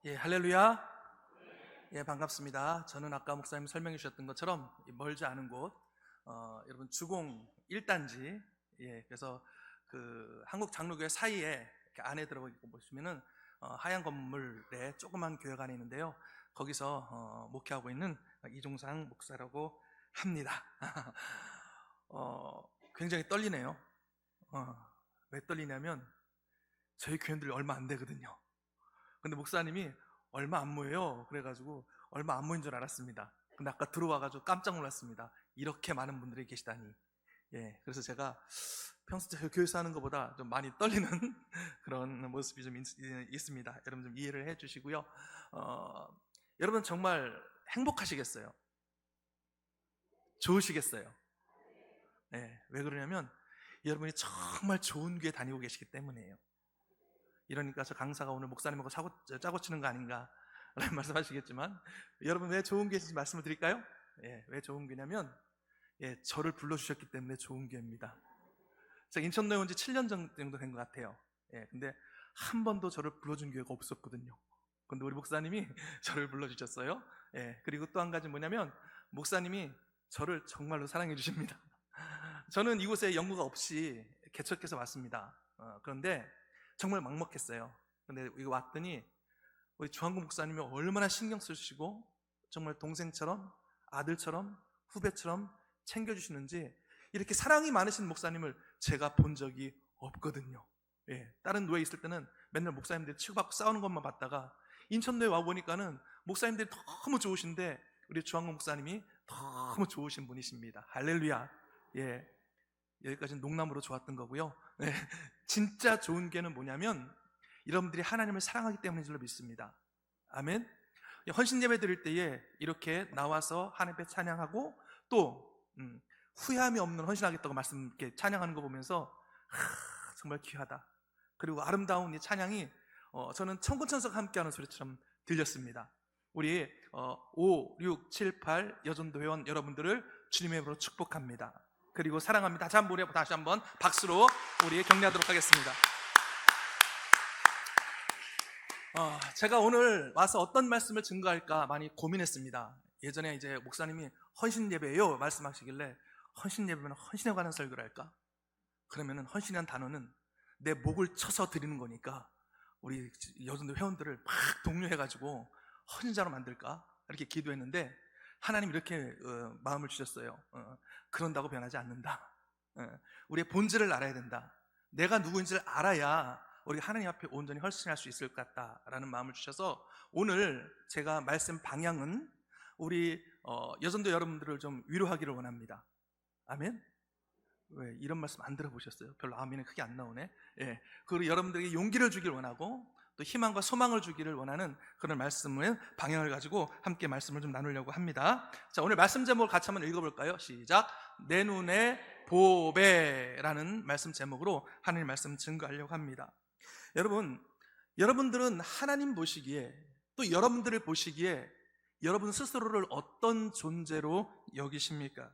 예, 할렐루야. 예, 반갑습니다. 저는 아까 목사님 설명해 주셨던 것처럼 멀지 않은 곳, 여러분 주공 1단지, 예, 그래서 그 한국 장로교회 사이에 이렇게 안에 들어가 보시면은 하얀 건물에 조그만 교회가 안에 있는데요. 거기서 목회하고 있는 이종상 목사라고 합니다. 굉장히 떨리네요. 왜 떨리냐면 저희 교인들이 얼마 안 되거든요. 근데 목사님이 얼마 안 모여요. 그래가지고 얼마 안 모인 줄 알았습니다. 근데 아까 들어와가지고 깜짝 놀랐습니다. 이렇게 많은 분들이 계시다니. 예, 그래서 제가 평소 교회에서 하는 것보다 좀 많이 떨리는 그런 모습이 좀 있습니다. 여러분 좀 이해를 해주시고요. 여러분 정말 행복하시겠어요? 좋으시겠어요? 예, 왜 그러냐면 여러분이 정말 좋은 교회 다니고 계시기 때문이에요. 이러니까 저 강사가 오늘 목사님하고 짜고 치는 거 아닌가 라는 말씀하시겠지만, 여러분 왜 좋은 교회인지 말씀을 드릴까요? 예, 왜 좋은 교회냐면 저를 불러주셨기 때문에 좋은 교회입니다. 제가 인천도에 온 지 7년 정도 된 것 같아요. 예, 근데 한 번도 저를 불러준 교회가 없었거든요. 근데 우리 목사님이 저를 불러주셨어요. 예, 그리고 또 한 가지 뭐냐면 목사님이 저를 정말로 사랑해 주십니다. 저는 이곳에 연구가 없이 개척해서 왔습니다. 그런데 정말 막막했어요. 근데 이거 왔더니 우리 주한국 목사님이 얼마나 신경 쓰시고 정말 동생처럼, 아들처럼, 후배처럼 챙겨주시는지, 이렇게 사랑이 많으신 목사님을 제가 본 적이 없거든요. 예, 다른 노예 있을 때는 맨날 목사님들이 치고받고 싸우는 것만 봤다가 인천도에 와보니까는 목사님들이 너무 좋으신데 우리 주한국 목사님이 너무 좋으신 분이십니다. 할렐루야. 예, 여기까지는 농담으로 좋았던 거고요. 네, 진짜 좋은 게는 뭐냐면 여러분들이 하나님을 사랑하기 때문인 줄로 믿습니다. 아멘. 헌신 예배 드릴 때에 이렇게 나와서 하나님 앞에 찬양하고 또 후회함이 없는 헌신하겠다고 말씀 이렇게 찬양하는 거 보면서 정말 귀하다. 그리고 아름다운 이 찬양이 저는 천군천사가 함께하는 소리처럼 들렸습니다. 우리 5, 6, 7, 8 여전도 회원 여러분들을 주님의 이름으로 축복합니다. 그리고 사랑합니다. 다시 한번 박수로 우리 격려하도록 하겠습니다. 제가 오늘 와서 어떤 말씀을 증거할까 많이 고민했습니다. 예전에 이제 목사님이 헌신 예배예요 말씀하시길래 헌신 예배면 헌신에 관한 설교를 할까? 그러면은 헌신이라는 단어는 내 목을 쳐서 드리는 거니까 우리 여전도 회원들을 막 독려해가지고 헌신자로 만들까? 이렇게 기도했는데 하나님 이렇게 마음을 주셨어요. 그런다고 변하지 않는다. 우리의 본질을 알아야 된다. 내가 누구인지를 알아야 우리가 하나님 앞에 온전히 헌신할 수 있을 것 같다라는 마음을 주셔서 오늘 제가 말씀 방향은 우리 여전도 여러분들을 좀 위로하기를 원합니다. 아멘? 왜 이런 말씀 안 들어보셨어요? 별로 아멘이 크게 안 나오네. 예, 그리고 여러분들에게 용기를 주길 원하고 또 희망과 소망을 주기를 원하는 그런 말씀을 방향을 가지고 함께 말씀을 좀 나누려고 합니다. 자, 오늘 말씀 제목을 같이 한번 읽어볼까요? 시작. 내 눈의 보배라는 말씀 제목으로 하나님 말씀 증거하려고 합니다. 여러분들은 하나님 보시기에 또 여러분들을 보시기에 여러분 스스로를 어떤 존재로 여기십니까?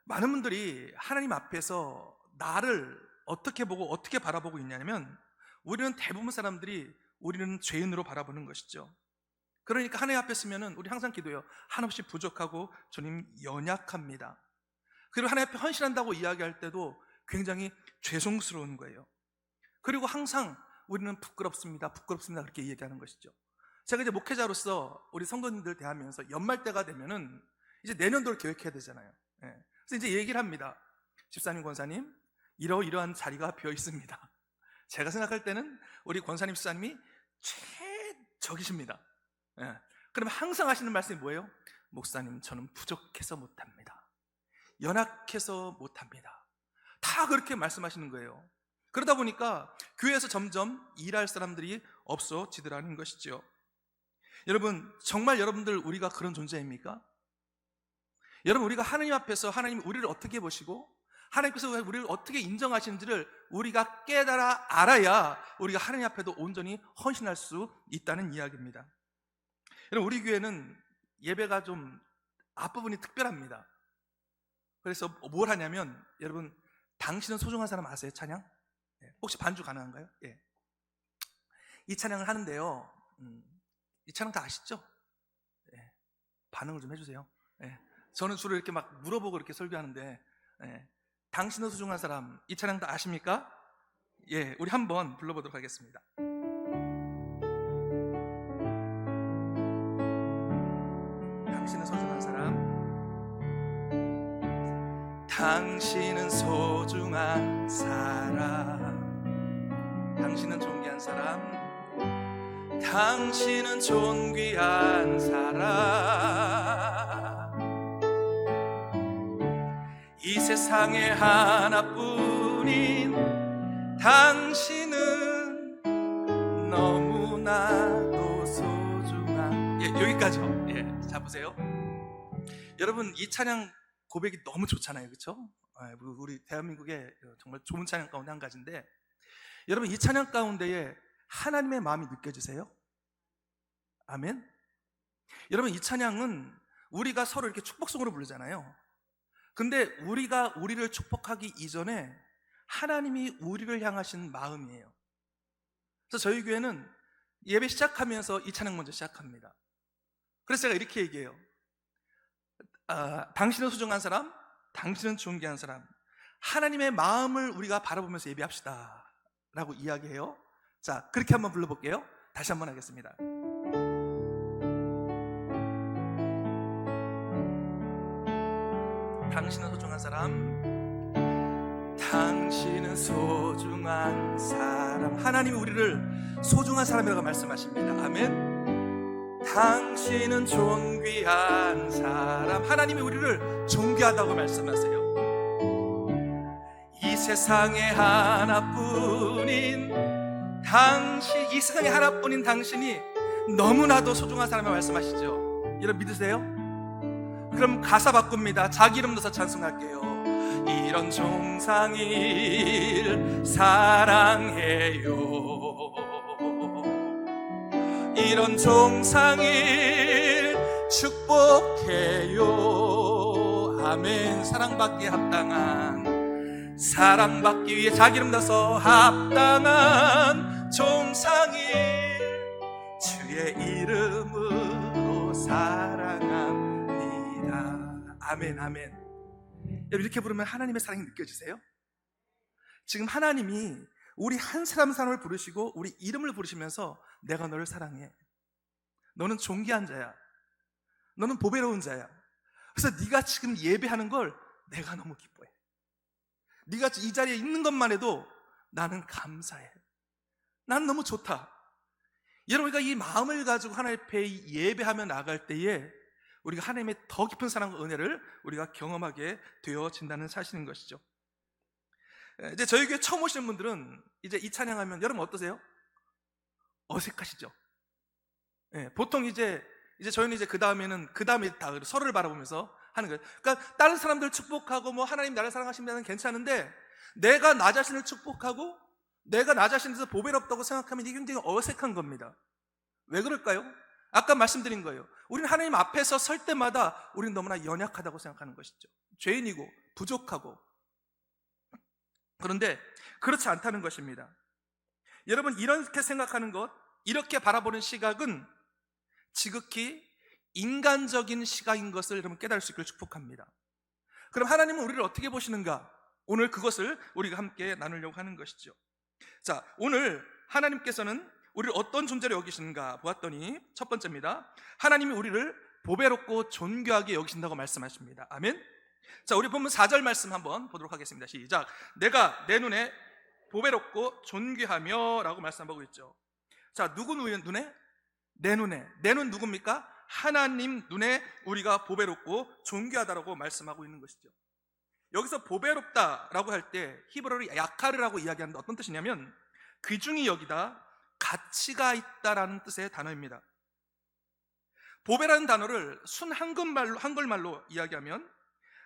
많은 분들이 하나님 앞에서 나를 어떻게 보고 어떻게 바라보고 있냐면 우리는 대부분 사람들이 우리는 죄인으로 바라보는 것이죠. 그러니까 하나님 앞에 서면은 우리 항상 기도해요. 한없이 부족하고 주님 연약합니다. 그리고 하나님 앞에 헌신한다고 이야기할 때도 굉장히 죄송스러운 거예요. 그리고 항상 우리는 부끄럽습니다 그렇게 얘기하는 것이죠. 제가 이제 목회자로서 우리 성도님들 대하면서 연말 때가 되면은 이제 내년도를 계획해야 되잖아요. 그래서 이제 얘기를 합니다. 집사님, 권사님, 이러한 자리가 비어 있습니다. 제가 생각할 때는 우리 권사님, 집사님이 최적이십니다. 그럼 항상 하시는 말씀이 뭐예요? 목사님, 저는 부족해서 못합니다. 연약해서 못합니다. 다 그렇게 말씀하시는 거예요. 그러다 보니까 교회에서 점점 일할 사람들이 없어지더라는 것이죠. 여러분, 정말 여러분들 우리가 그런 존재입니까? 여러분, 우리가 하나님 앞에서 하나님 우리를 어떻게 보시고 하나님께서 우리를 어떻게 인정하시는지를 우리가 깨달아 알아야 우리가 하나님 앞에도 온전히 헌신할 수 있다는 이야기입니다. 여러분, 우리 교회는 예배가 좀 앞부분이 특별합니다. 그래서 뭘 하냐면, 여러분, 당신은 소중한 사람 아세요? 찬양? 혹시 반주 가능한가요? 예. 이 찬양을 하는데요. 이 찬양 다 아시죠? 예, 반응을 좀 해주세요. 예, 저는 주로 이렇게 막 물어보고 이렇게 설교하는데, 예, 당신은 소중한 사람, 이 찬양 다 아십니까? 예, 우리 한번 불러보도록 하겠습니다. 당신은 소중한 사람, 당신은 소중한 사람, 당신은 존귀한 사람, 당신은 존귀한 사람, 이 세상에 하나뿐인 당신은 너무나도 소중한. 예, 여기까지요. 예, 자 보세요. 여러분, 이 찬양 고백이 너무 좋잖아요, 그렇죠? 우리 대한민국의 정말 좋은 찬양 가운데 한 가지인데, 여러분, 이 찬양 가운데에 하나님의 마음이 느껴지세요? 아멘. 여러분, 이 찬양은 우리가 서로 이렇게 축복송으로 부르잖아요. 근데 우리가 우리를 축복하기 이전에 하나님이 우리를 향하신 마음이에요. 그래서 저희 교회는 예배 시작하면서 이 찬양 먼저 시작합니다. 그래서 제가 이렇게 얘기해요. 당신은 소중한 사람, 당신은 존귀한 사람, 하나님의 마음을 우리가 바라보면서 예배합시다 라고 이야기해요. 자, 그렇게 한번 불러볼게요. 다시 한번 하겠습니다. 당신은 소중한 사람, 당신은 소중한 사람. 하나님이 우리를 소중한 사람이라고 말씀하십니다. 아멘. 당신은 존귀한 사람, 하나님이 우리를 존귀하다고 말씀하세요. 이 세상에 하나뿐인 당신, 이 세상에 하나뿐인 당신이 너무나도 소중한 사람을 말씀하시죠. 여러분 믿으세요? 그럼 가사 바꿉니다. 자기 이름 넣어서 찬송할게요. 이런 종상일 사랑해요, 이런 종상일 축복해요. 아멘. 사랑받기에 합당한, 사랑받기 위해 자기 이름 넣어서 합당한 종상일 주의 이름으로 사랑합니다. 아멘, 아멘. 여러분, 이렇게 부르면 하나님의 사랑이 느껴지세요? 지금 하나님이 우리 한 사람 사람을 부르시고 우리 이름을 부르시면서 내가 너를 사랑해, 너는 존귀한 자야, 너는 보배로운 자야. 그래서 네가 지금 예배하는 걸 내가 너무 기뻐해. 네가 이 자리에 있는 것만 해도 나는 감사해. 난 너무 좋다. 여러분, 우리가 이 마음을 가지고 하나님 앞에 예배하며 나갈 때에 우리가 하나님의 더 깊은 사랑과 은혜를 우리가 경험하게 되어진다는 사실인 것이죠. 이제 저희 교회 처음 오시는 분들은 이제 이 찬양하면 여러분 어떠세요? 어색하시죠? 예, 보통 이제 저희는 이제 그 다음에 다 서로를 바라보면서 하는 거예요. 그러니까 다른 사람들 축복하고 뭐 하나님 나를 사랑하신다는 괜찮은데, 내가 나 자신을 축복하고 내가 나 자신에서 보배롭다고 생각하면 이게 굉장히 어색한 겁니다. 왜 그럴까요? 아까 말씀드린 거예요. 우리는 하나님 앞에서 설 때마다 우리는 너무나 연약하다고 생각하는 것이죠. 죄인이고 부족하고. 그런데 그렇지 않다는 것입니다. 여러분, 이렇게 생각하는 것, 이렇게 바라보는 시각은 지극히 인간적인 시각인 것을 여러분 깨달을 수 있기를 축복합니다. 그럼 하나님은 우리를 어떻게 보시는가? 오늘 그것을 우리가 함께 나누려고 하는 것이죠. 자, 오늘 하나님께서는 우리를 어떤 존재로 여기시는가 보았더니 첫 번째입니다. 하나님이 우리를 보배롭고 존귀하게 여기신다고 말씀하십니다. 아멘. 자, 우리 본문 4절 말씀 한번 보도록 하겠습니다. 시작. 내가 내 눈에 보배롭고 존귀하며 라고 말씀하고 있죠. 자, 누구 눈에? 내 눈에. 내 눈 누굽니까? 하나님 눈에 우리가 보배롭고 존귀하다라고 말씀하고 있는 것이죠. 여기서 보배롭다라고 할 때 히브리어로 야카르라고 이야기하는데 어떤 뜻이냐면 귀중히 여기다, 가치가 있다라는 뜻의 단어입니다. 보배라는 단어를 순 한글말로 이야기하면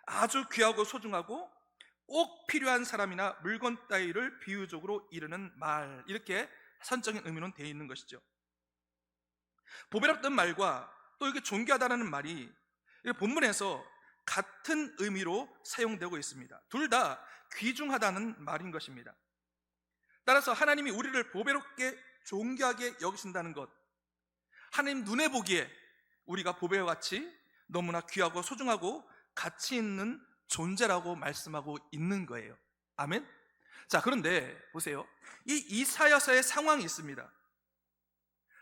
아주 귀하고 소중하고 꼭 필요한 사람이나 물건 따위를 비유적으로 이르는 말, 이렇게 선적인 의미는 되어 있는 것이죠. 보배롭다는 말과 또 이게 존귀하다는 말이 본문에서 같은 의미로 사용되고 있습니다. 둘 다 귀중하다는 말인 것입니다. 따라서 하나님이 우리를 보배롭게 존귀하게 여기신다는 것, 하나님 눈에 보기에 우리가 보배와 같이 너무나 귀하고 소중하고 가치 있는 존재라고 말씀하고 있는 거예요. 아멘? 자, 그런데 보세요. 이 이사야서의 상황이 있습니다.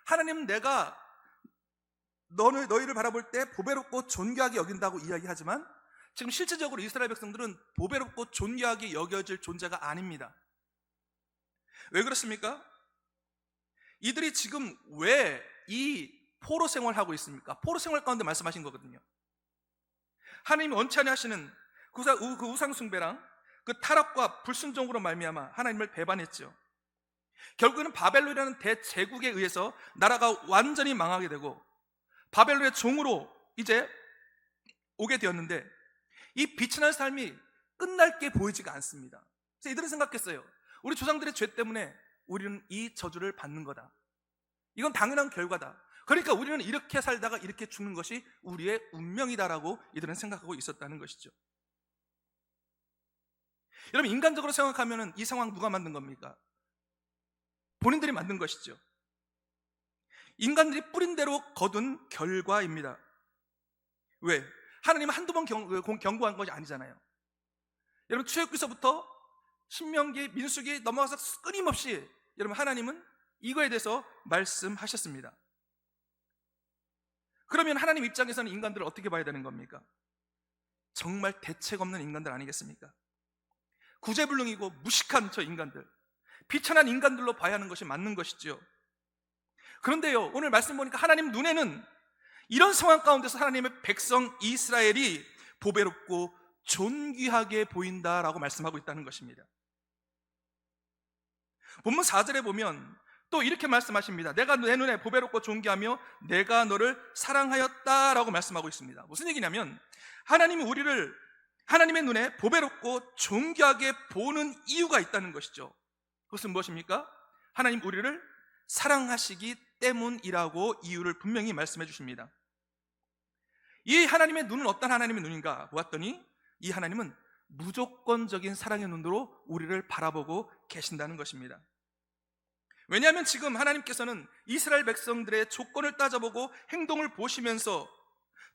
하나님, 내가 너희를 바라볼 때 보배롭고 존귀하게 여긴다고 이야기하지만 지금 실제적으로 이스라엘 백성들은 보배롭고 존귀하게 여겨질 존재가 아닙니다. 왜 그렇습니까? 이들이 지금 왜 이 포로 생활을 하고 있습니까? 포로 생활 가운데 말씀하신 거거든요. 하나님이 원치 아니하시는 그 우상 숭배랑 그 타락과 불순종으로 말미암아 하나님을 배반했죠. 결국에는 바벨론이라는 대제국에 의해서 나라가 완전히 망하게 되고 바벨론의 종으로 이제 오게 되었는데, 이 비천한 삶이 끝날 게 보이지가 않습니다. 그래서 이들은 생각했어요. 우리 조상들의 죄 때문에 우리는 이 저주를 받는 거다. 이건 당연한 결과다. 그러니까 우리는 이렇게 살다가 이렇게 죽는 것이 우리의 운명이다라고 이들은 생각하고 있었다는 것이죠. 여러분, 인간적으로 생각하면 이 상황 누가 만든 겁니까? 본인들이 만든 것이죠. 인간들이 뿌린 대로 거둔 결과입니다. 왜? 하나님은 한두 번 경고한 것이 아니잖아요. 여러분, 출애굽기서부터 신명기, 민수기 넘어가서 끊임없이 여러분 하나님은 이거에 대해서 말씀하셨습니다. 그러면 하나님 입장에서는 인간들을 어떻게 봐야 되는 겁니까? 정말 대책 없는 인간들 아니겠습니까? 구제불능이고 무식한 저 인간들, 비천한 인간들로 봐야 하는 것이 맞는 것이죠. 그런데요, 오늘 말씀 보니까 하나님 눈에는 이런 상황 가운데서 하나님의 백성 이스라엘이 보배롭고 존귀하게 보인다라고 말씀하고 있다는 것입니다. 본문 4절에 보면 또 이렇게 말씀하십니다. 내가 내 눈에 보배롭고 존귀하며 내가 너를 사랑하였다라고 말씀하고 있습니다. 무슨 얘기냐면 하나님이 우리를 하나님의 눈에 보배롭고 존귀하게 보는 이유가 있다는 것이죠. 그것은 무엇입니까? 하나님 우리를 사랑하시기 때문이라고 이유를 분명히 말씀해 주십니다. 이 하나님의 눈은 어떤 하나님의 눈인가 보았더니 이 하나님은 무조건적인 사랑의 눈으로 우리를 바라보고 계신다는 것입니다. 왜냐하면 지금 하나님께서는 이스라엘 백성들의 조건을 따져보고 행동을 보시면서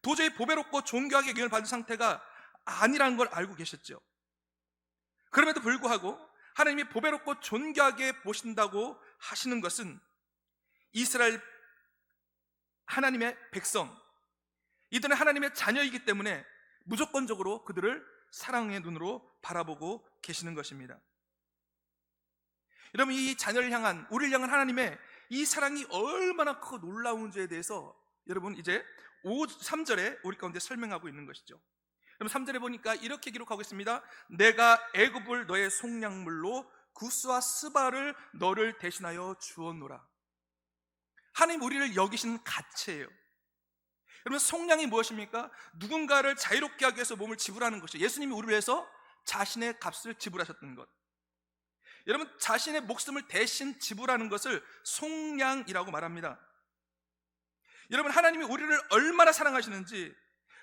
도저히 보배롭고 존귀하게 여김을 받은 상태가 아니라는 걸 알고 계셨죠. 그럼에도 불구하고 하나님이 보배롭고 존귀하게 보신다고 하시는 것은 이스라엘 하나님의 백성, 이들은 하나님의 자녀이기 때문에 무조건적으로 그들을 사랑의 눈으로 바라보고 계시는 것입니다. 여러분, 이 자녀를 향한, 우리를 향한 하나님의 이 사랑이 얼마나 크고 놀라운지에 대해서 여러분 이제 3절에 우리 가운데 설명하고 있는 것이죠. 여러분 3절에 보니까 이렇게 기록하고 있습니다. 내가 애굽을 너의 속량물로 구스와 스바를 너를 대신하여 주었노라. 하나님 우리를 여기신 가치예요. 여러분, 속량이 무엇입니까? 누군가를 자유롭게 하기 위해서 몸을 지불하는 것이죠. 예수님이 우리를 위해서 자신의 값을 지불하셨던 것, 여러분 자신의 목숨을 대신 지불하는 것을 속량이라고 말합니다. 여러분, 하나님이 우리를 얼마나 사랑하시는지,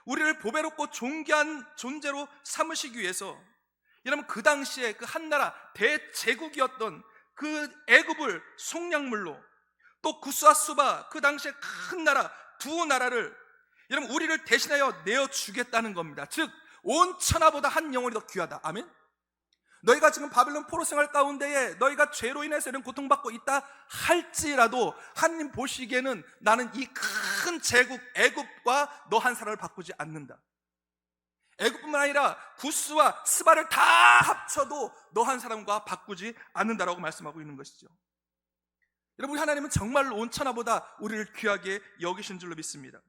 우리를 보배롭고 존귀한 존재로 삼으시기 위해서 여러분 그 당시에 그 한나라 대제국이었던 그 애굽을 속량물로, 또 구스와 수바 그 당시에 큰 나라 두 나라를 여러분 우리를 대신하여 내어주겠다는 겁니다. 즉 온 천하보다 한 영혼이 더 귀하다. 아멘. 너희가 지금 바벨론 포로 생활 가운데에 너희가 죄로 인해서 이런 고통받고 있다 할지라도 하나님 보시기에는 나는 이 큰 제국 애굽과 너 한 사람을 바꾸지 않는다. 애굽뿐만 아니라 구스와 스바를 다 합쳐도 너 한 사람과 바꾸지 않는다라고 말씀하고 있는 것이죠. 여러분, 하나님은 정말로 온 천하보다 우리를 귀하게 여기신 줄로 믿습니다.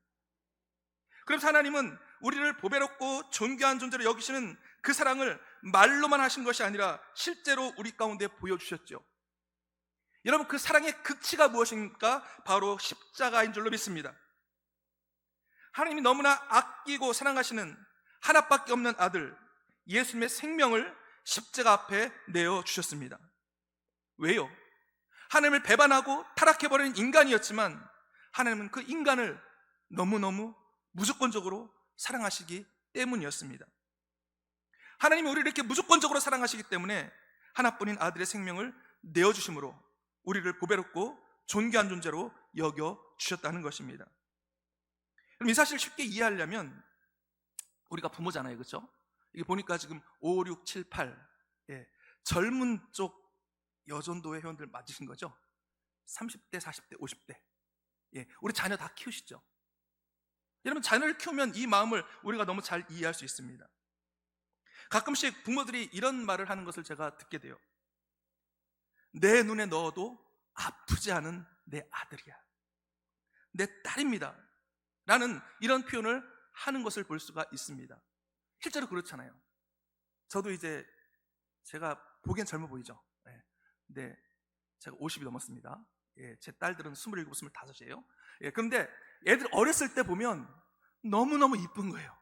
그래서 하나님은 우리를 보배롭고 존귀한 존재로 여기시는 그 사랑을 말로만 하신 것이 아니라 실제로 우리 가운데 보여주셨죠. 여러분, 그 사랑의 극치가 무엇입니까? 바로 십자가인 줄로 믿습니다. 하나님이 너무나 아끼고 사랑하시는 하나밖에 없는 아들 예수님의 생명을 십자가 앞에 내어주셨습니다. 왜요? 하나님을 배반하고 타락해버린 인간이었지만 하나님은 그 인간을 너무너무 무조건적으로 사랑하시기 때문이었습니다. 하나님이 우리를 이렇게 무조건적으로 사랑하시기 때문에 하나뿐인 아들의 생명을 내어주심으로 우리를 보배롭고 존귀한 존재로 여겨주셨다는 것입니다. 그럼 이 사실을 쉽게 이해하려면 우리가 부모잖아요, 그렇죠? 이게 보니까 지금 5, 6, 7, 8 젊은 쪽 여전도의 회원들 맞으신 거죠? 30대, 40대, 50대 우리 자녀 다 키우시죠? 여러분, 자녀를 키우면 이 마음을 우리가 너무 잘 이해할 수 있습니다. 가끔씩 부모들이 이런 말을 하는 것을 제가 듣게 돼요. 내 눈에 넣어도 아프지 않은 내 아들이야, 내 딸입니다 라는 이런 표현을 하는 것을 볼 수가 있습니다. 실제로 그렇잖아요. 저도 이제 제가 보기엔 젊어 보이죠? 근데 제가 50이 넘었습니다. 제 딸들은 27, 25이에요. 그런데 애들 어렸을 때 보면 너무너무 이쁜 거예요.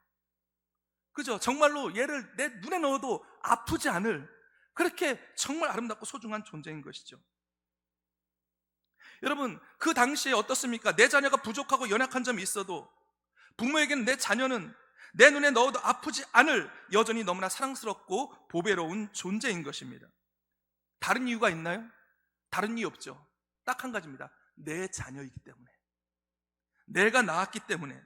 그죠? 정말로 얘를 내 눈에 넣어도 아프지 않을, 그렇게 정말 아름답고 소중한 존재인 것이죠. 여러분, 그 당시에 어떻습니까? 내 자녀가 부족하고 연약한 점이 있어도 부모에게는 내 자녀는 내 눈에 넣어도 아프지 않을 여전히 너무나 사랑스럽고 보배로운 존재인 것입니다. 다른 이유가 있나요? 다른 이유 없죠. 딱 한 가지입니다. 내 자녀이기 때문에, 내가 낳았기 때문에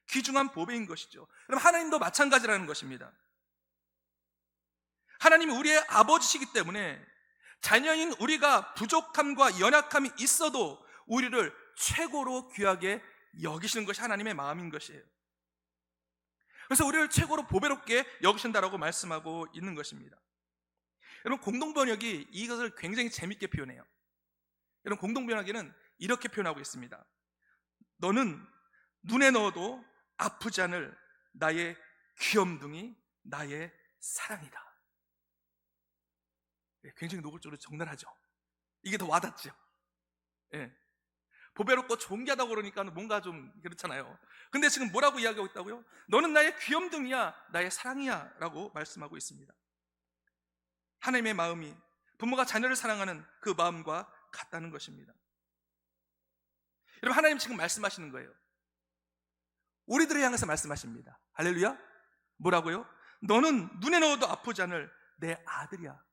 귀중한 보배인 것이죠. 그럼 하나님도 마찬가지라는 것입니다. 하나님이 우리의 아버지시기 때문에 자녀인 우리가 부족함과 연약함이 있어도 우리를 최고로 귀하게 여기시는 것이 하나님의 마음인 것이에요. 그래서 우리를 최고로 보배롭게 여기신다라고 말씀하고 있는 것입니다. 여러분, 공동번역이 이것을 굉장히 재밌게 표현해요. 여러분, 공동번역에는 이렇게 표현하고 있습니다. 너는 눈에 넣어도 아프지 않을 나의 귀염둥이, 나의 사랑이다. 굉장히 노골적으로 적나라하죠. 이게 더 와닿죠. 보배롭고 존귀하다고 그러니까 뭔가 좀 그렇잖아요. 근데 지금 뭐라고 이야기하고 있다고요? 너는 나의 귀염둥이야, 나의 사랑이야 라고 말씀하고 있습니다. 하나님의 마음이 부모가 자녀를 사랑하는 그 마음과 같다는 것입니다. 여러분, 하나님 지금 말씀하시는 거예요. 우리들을 향해서 말씀하십니다. 할렐루야. 뭐라고요? 너는 눈에 넣어도 아프지 않을 내 아들이야,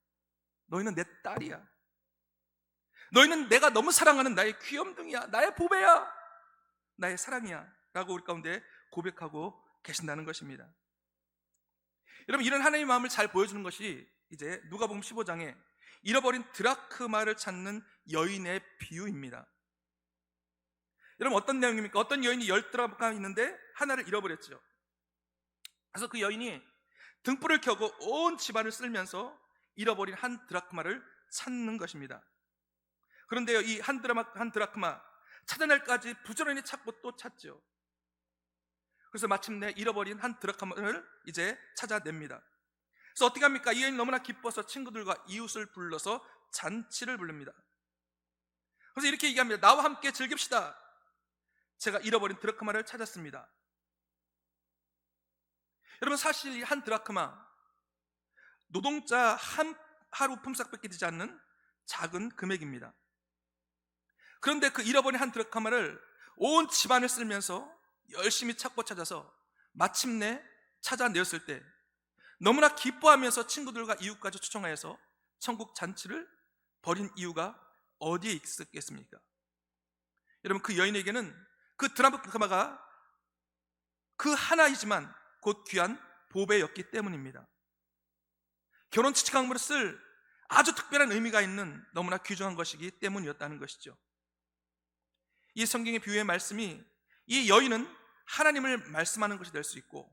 너희는 내 딸이야, 너희는 내가 너무 사랑하는 나의 귀염둥이야, 나의 보배야, 나의 사랑이야 라고 우리 가운데 고백하고 계신다는 것입니다. 여러분, 이런 하나님의 마음을 잘 보여주는 것이 이제 누가복음 15장에 잃어버린 드라크마를 찾는 여인의 비유입니다. 여러분, 어떤 내용입니까? 어떤 여인이 10드라크마 있는데 하나를 잃어버렸죠. 그래서 그 여인이 등불을 켜고 온 집안을 쓸면서 잃어버린 한 드라크마를 찾는 것입니다. 그런데요, 이 한 드라크마 찾아낼까지 부지런히 찾고 또 찾죠. 그래서 마침내 잃어버린 한 드라크마를 이제 찾아냅니다. 그래서 어떻게 합니까? 이 여인이 너무나 기뻐서 친구들과 이웃을 불러서 잔치를 부릅니다. 그래서 이렇게 얘기합니다. 나와 함께 즐깁시다. 제가 잃어버린 드라크마를 찾았습니다. 여러분, 사실 이 한 드라크마, 노동자 한 하루 품삯밖에 되지 않는 작은 금액입니다. 그런데 그 잃어버린 한 드라크마를 온 집안을 쓸면서 열심히 찾고 찾아서 마침내 찾아내었을 때 너무나 기뻐하면서 친구들과 이웃까지 초청하여서 천국 잔치를 벌인 이유가 어디에 있었겠습니까? 여러분, 그 여인에게는 그 드라크마가 그 하나이지만 곧 귀한 보배였기 때문입니다. 결혼 치치강물을 쓸 아주 특별한 의미가 있는 너무나 귀중한 것이기 때문이었다는 것이죠. 이 성경의 비유의 말씀이, 이 여인은 하나님을 말씀하는 것이 될 수 있고,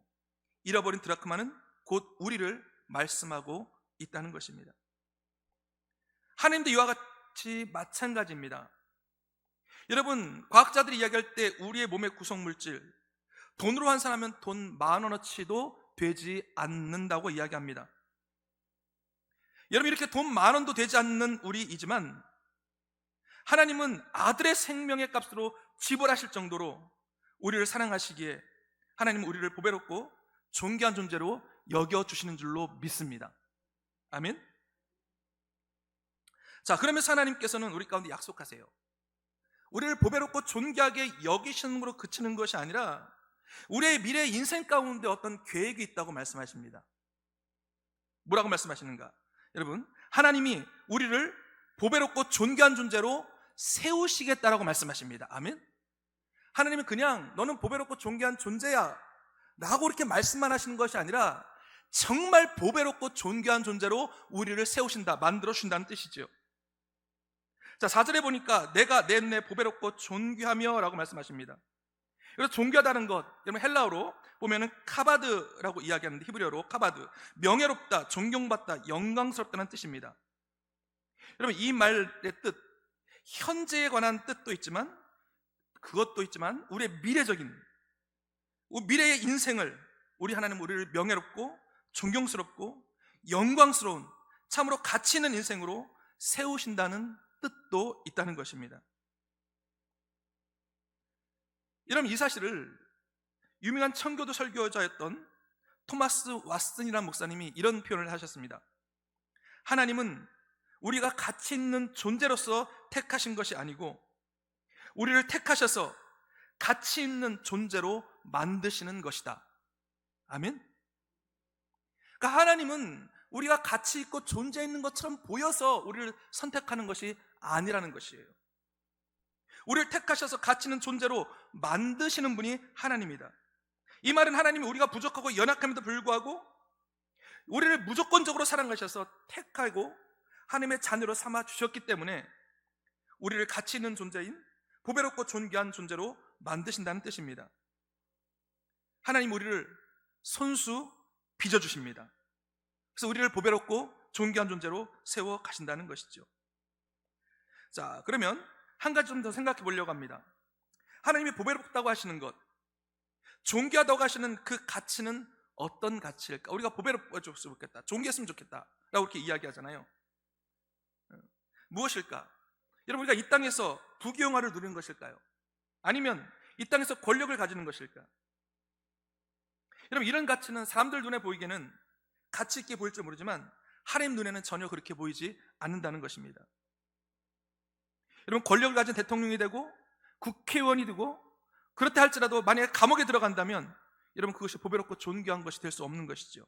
잃어버린 드라크마는 곧 우리를 말씀하고 있다는 것입니다. 하나님도 이와 같이 마찬가지입니다. 여러분, 과학자들이 이야기할 때 우리의 몸의 구성물질, 돈으로 환산하면 돈 10,000원어치도 되지 않는다고 이야기합니다. 여러분, 이렇게 돈 10,000원도 되지 않는 우리이지만 하나님은 아들의 생명의 값으로 지불하실 정도로 우리를 사랑하시기에 하나님은 우리를 보배롭고 존귀한 존재로 여겨주시는 줄로 믿습니다. 아멘. 자, 그러면서 하나님께서는 우리 가운데 약속하세요. 우리를 보배롭고 존귀하게 여기시는으로 그치는 것이 아니라 우리의 미래 인생 가운데 어떤 계획이 있다고 말씀하십니다. 뭐라고 말씀하시는가? 여러분, 하나님이 우리를 보배롭고 존귀한 존재로 세우시겠다라고 말씀하십니다. 아멘. 하나님은 그냥 너는 보배롭고 존귀한 존재야 라고 이렇게 말씀만 하시는 것이 아니라 정말 보배롭고 존귀한 존재로 우리를 세우신다, 만들어 주신다는 뜻이죠. 자, 4절에 보니까 내가 내 눈에 보배롭고 존귀하며 라고 말씀하십니다. 그래서 존귀하다는 것, 여러분 헬라어로 보면은 카바드라고 이야기하는데, 히브리어로 카바드, 명예롭다, 존경받다, 영광스럽다는 뜻입니다. 여러분 이 말의 뜻, 현재에 관한 뜻도 있지만 그것도 있지만 우리의 미래적인, 미래의 인생을, 우리 하나님 우리를 명예롭고 존경스럽고 영광스러운 참으로 가치 있는 인생으로 세우신다는 뜻도 있다는 것입니다. 여러분 이 사실을 유명한 청교도 설교자였던 토마스 왓슨이라는 목사님이 이런 표현을 하셨습니다. 하나님은 우리가 가치 있는 존재로서 택하신 것이 아니고 우리를 택하셔서 가치 있는 존재로 만드시는 것이다. 아멘. 그러니까 하나님은 우리가 가치 있고 존재 있는 것처럼 보여서 우리를 선택하는 것이 아니라는 것이에요. 우리를 택하셔서 가치 있는 존재로 만드시는 분이 하나님이다. 이 말은 하나님이 우리가 부족하고 연약함에도 불구하고 우리를 무조건적으로 사랑하셔서 택하고 하나님의 자녀로 삼아 주셨기 때문에 우리를 가치 있는 존재인 보배롭고 존귀한 존재로 만드신다는 뜻입니다. 하나님 우리를 손수 빚어주십니다. 그래서 우리를 보배롭고 존귀한 존재로 세워 가신다는 것이죠. 자, 그러면 한 가지 좀 더 생각해 보려고 합니다. 하나님이 보배롭다고 하시는 것, 존귀하다고 하시는 그 가치는 어떤 가치일까? 우리가 보배롭었으면 좋겠다, 존귀했으면 좋겠다 라고 이렇게 이야기하잖아요. 무엇일까? 여러분 우리가 이 땅에서 부귀영화를 누리는 것일까요? 아니면 이 땅에서 권력을 가지는 것일까? 여러분 이런 가치는 사람들 눈에 보이기에는 가치 있게 보일지 모르지만 하나님 눈에는 전혀 그렇게 보이지 않는다는 것입니다. 여러분 권력을 가진 대통령이 되고 국회의원이 되고 그렇다 할지라도 만약에 감옥에 들어간다면 여러분 그것이 보배롭고 존귀한 것이 될 수 없는 것이죠.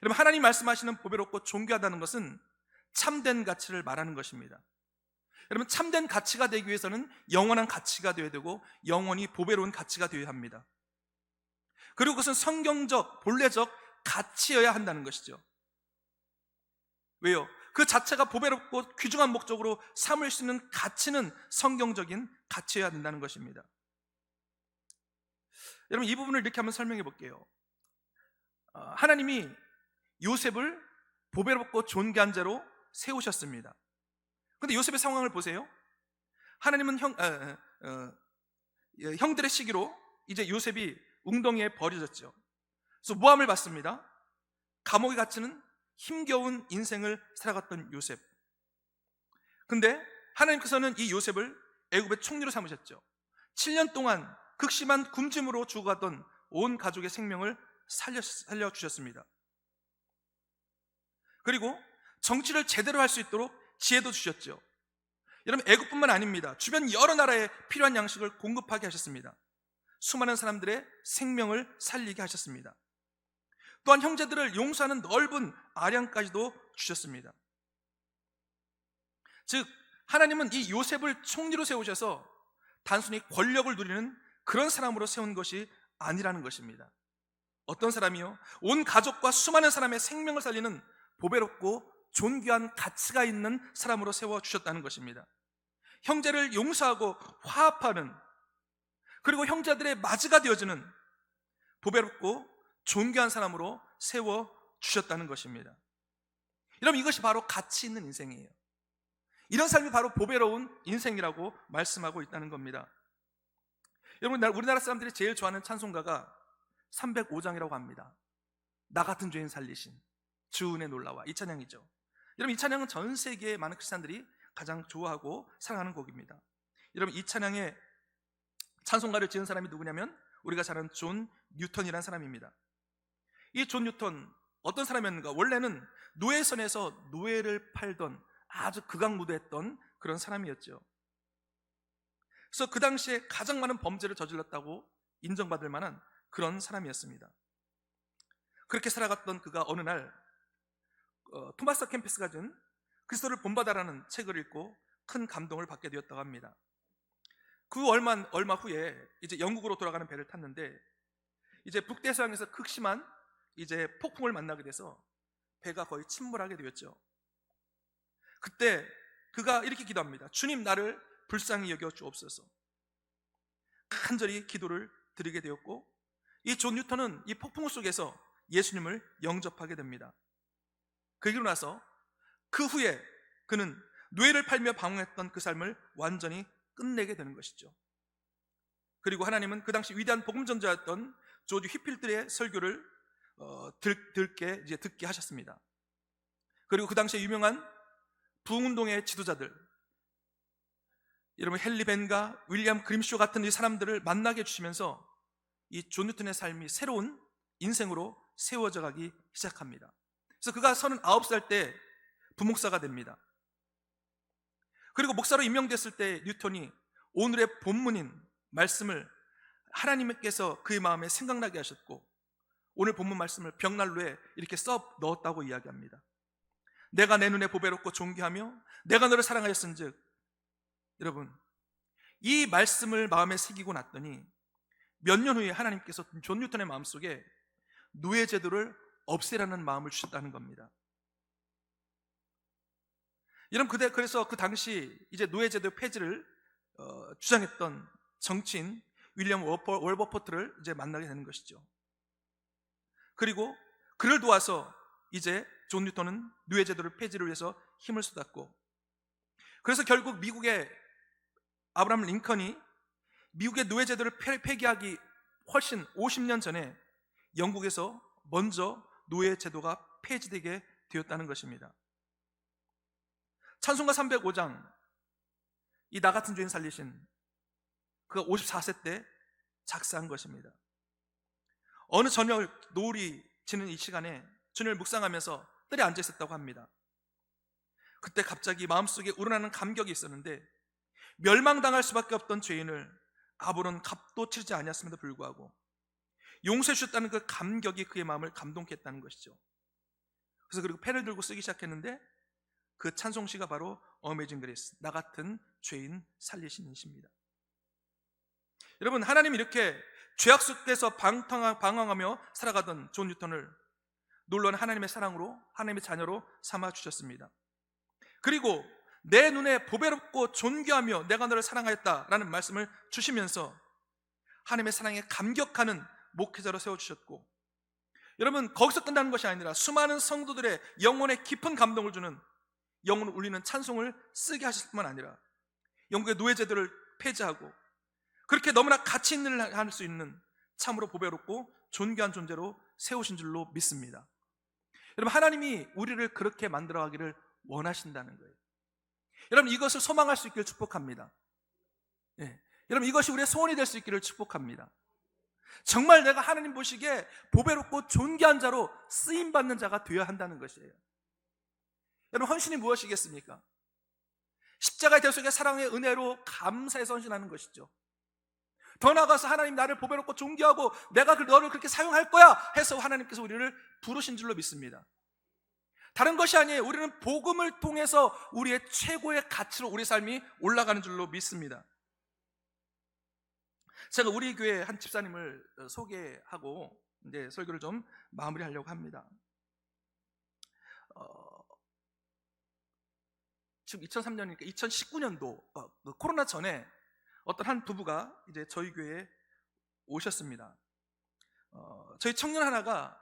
여러분 하나님 말씀하시는 보배롭고 존귀하다는 것은 참된 가치를 말하는 것입니다. 여러분 참된 가치가 되기 위해서는 영원한 가치가 되어야 되고 영원히 보배로운 가치가 되어야 합니다. 그리고 그것은 성경적, 본래적 가치여야 한다는 것이죠. 왜요? 그 자체가 보배롭고 귀중한 목적으로 삼을 수 있는 가치는 성경적인 가치여야 된다는 것입니다. 여러분 이 부분을 이렇게 한번 설명해 볼게요. 하나님이 요셉을 보배롭고 존귀한 자로 세우셨습니다. 그런데 요셉의 상황을 보세요. 하나님은 형들의 시기로 이제 요셉이 웅덩이에 버려졌죠. 그래서 모함을 받습니다. 감옥에 갇히는 힘겨운 인생을 살아갔던 요셉. 근데 하나님께서는 이 요셉을 애굽의 총리로 삼으셨죠. 7년 동안 극심한 굶주림으로 죽어가던 온 가족의 생명을 살려주셨습니다. 그리고 정치를 제대로 할 수 있도록 지혜도 주셨죠. 여러분 애굽뿐만 아닙니다. 주변 여러 나라에 필요한 양식을 공급하게 하셨습니다. 수많은 사람들의 생명을 살리게 하셨습니다. 또한 형제들을 용서하는 넓은 아량까지도 주셨습니다. 즉 하나님은 이 요셉을 총리로 세우셔서 단순히 권력을 누리는 그런 사람으로 세운 것이 아니라는 것입니다. 어떤 사람이요? 온 가족과 수많은 사람의 생명을 살리는 보배롭고 존귀한 가치가 있는 사람으로 세워주셨다는 것입니다. 형제를 용서하고 화합하는, 그리고 형제들의 맞이가 되어주는 보배롭고 존귀한 사람으로 세워주셨다는 것입니다. 여러분 이것이 바로 가치 있는 인생이에요. 이런 삶이 바로 보배로운 인생이라고 말씀하고 있다는 겁니다. 여러분 우리나라 사람들이 제일 좋아하는 찬송가가 305장이라고 합니다. 나 같은 죄인 살리신 주 은혜 놀라와, 이 찬양이죠. 여러분 이 찬양은 전 세계의 많은 크리스찬들이 가장 좋아하고 사랑하는 곡입니다. 여러분 이 찬양의 찬송가를 지은 사람이 누구냐면 우리가 잘 아는 존 뉴턴이라는 사람입니다. 이 존 뉴턴 어떤 사람이었는가? 원래는 노예선에서 노예를 팔던 아주 극악무도했던 그런 사람이었죠. 그래서 그 당시에 가장 많은 범죄를 저질렀다고 인정받을 만한 그런 사람이었습니다. 그렇게 살아갔던 그가 어느 날 토마스 캠피스가 준 그리스도를 본받아라는 책을 읽고 큰 감동을 받게 되었다고 합니다. 그 얼마 후에 이제 영국으로 돌아가는 배를 탔는데 이제 북대서양에서 극심한 이제 폭풍을 만나게 돼서 배가 거의 침몰하게 되었죠. 그때 그가 이렇게 기도합니다. 주님, 나를 불쌍히 여겨 주옵소서. 간절히 기도를 드리게 되었고, 이 존 뉴턴은 이 폭풍 속에서 예수님을 영접하게 됩니다. 그러고 나서 그 후에 그는 뇌를 팔며 방황했던 그 삶을 완전히 끝내게 되는 것이죠. 그리고 하나님은 그 당시 위대한 복음전자였던 조지 휘필드의 설교를 듣게 하셨습니다. 그리고 그 당시에 유명한 부흥운동의 지도자들, 여러분 헨리 벤과 윌리엄 그림쇼 같은 이 사람들을 만나게 해주시면서 이 존 뉴턴의 삶이 새로운 인생으로 세워져 가기 시작합니다. 그래서 그가 39살 때 부목사가 됩니다. 그리고 목사로 임명됐을 때 뉴턴이 오늘의 본문인 말씀을 하나님께서 그의 마음에 생각나게 하셨고, 오늘 본문 말씀을 벽난로에 이렇게 써 넣었다고 이야기합니다. 내가 내 눈에 보배롭고 존귀하며 내가 너를 사랑하였은즉, 여러분 이 말씀을 마음에 새기고 났더니 몇 년 후에 하나님께서 존 뉴턴의 마음속에 노예제도를 없애라는 마음을 주셨다는 겁니다. 여러분 그래서 그 당시 이제 노예제도 폐지를 주장했던 정치인 윌리엄 월버포트를 이제 만나게 되는 것이죠. 그리고 그를 도와서 이제 존 뉴턴은 노예제도를 폐지를 위해서 힘을 쏟았고, 그래서 결국 미국의 아브라함 링컨이 미국의 노예제도를 폐기하기 훨씬 50년 전에 영국에서 먼저 노예제도가 폐지되게 되었다는 것입니다. 찬송가 305장, 이 나 같은 죄인 살리신, 그가 54세 때 작사한 것입니다. 어느 저녁 노을이 지는 이 시간에 주님을 묵상하면서 뜰에 앉아 있었다고 합니다. 그때 갑자기 마음속에 우러나는 감격이 있었는데, 멸망당할 수밖에 없던 죄인을 아무런 값도 치르지 아니었음에도 불구하고 용서해 주셨다는 그 감격이 그의 마음을 감동케 했다는 것이죠. 그래서 그리고 펜을 들고 쓰기 시작했는데 그 찬송시가 바로 어메이징 그레이스, 나 같은 죄인 살리신 이십니다. 여러분, 하나님이 이렇게 죄악 속에서 방황하며 살아가던 존 뉴턴을 놀라운 하나님의 사랑으로, 하나님의 자녀로 삼아 주셨습니다. 그리고 내 눈에 보배롭고 존귀하며 내가 너를 사랑하였다라는 말씀을 주시면서 하나님의 사랑에 감격하는 목회자로 세워주셨고, 여러분 거기서 끝나는 것이 아니라 수많은 성도들의 영혼에 깊은 감동을 주는, 영혼을 울리는 찬송을 쓰게 하실 뿐만 아니라 영국의 노예제도를 폐지하고 그렇게 너무나 가치 있는 일을 할 수 있는 참으로 보배롭고 존귀한 존재로 세우신 줄로 믿습니다. 여러분, 하나님이 우리를 그렇게 만들어가기를 원하신다는 거예요. 여러분, 이것을 소망할 수 있기를 축복합니다. 여러분, 이것이 우리의 소원이 될 수 있기를 축복합니다. 정말 내가 하나님 보시기에 보배롭고 존귀한 자로 쓰임받는 자가 되어야 한다는 것이에요. 여러분, 헌신이 무엇이겠습니까? 십자가의 대속의 사랑의 은혜로 감사해서 헌신하는 것이죠. 더 나아가서 하나님, 나를 보배롭고 존귀하고 내가 너를 그렇게 사용할 거야 해서 하나님께서 우리를 부르신 줄로 믿습니다. 다른 것이 아니에요. 우리는 복음을 통해서 우리의 최고의 가치로 우리 삶이 올라가는 줄로 믿습니다. 제가 우리 교회 한 집사님을 소개하고 이제 설교를 좀 마무리하려고 합니다. 지금 2003년이니까 2019년도 코로나 전에 어떤 한 부부가 이제 저희 교회에 오셨습니다. 저희 청년 하나가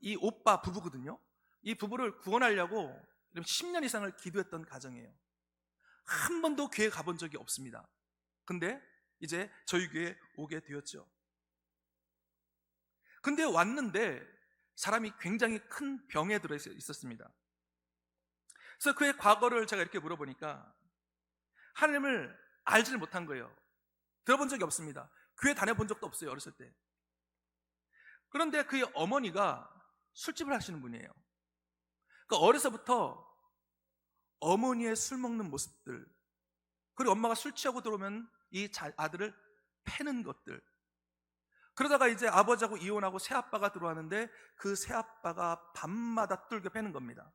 이 오빠 부부거든요. 이 부부를 구원하려고 10년 이상을 기도했던 가정이에요. 한 번도 교회 가본 적이 없습니다. 근데 이제 저희 교회에 오게 되었죠. 근데 왔는데 사람이 굉장히 큰 병에 들어 있었습니다. 그래서 그의 과거를 제가 이렇게 물어보니까 하나님을 알지를 못한 거예요. 들어본 적이 없습니다. 교회 다녀본 적도 없어요, 어렸을 때. 그런데 그의 어머니가 술집을 하시는 분이에요. 그러니까 어려서부터 어머니의 술 먹는 모습들, 그리고 엄마가 술 취하고 들어오면 이 아들을 패는 것들, 그러다가 이제 아버지하고 이혼하고 새아빠가 들어왔는데 그 새아빠가 밤마다 뚫겨 패는 겁니다.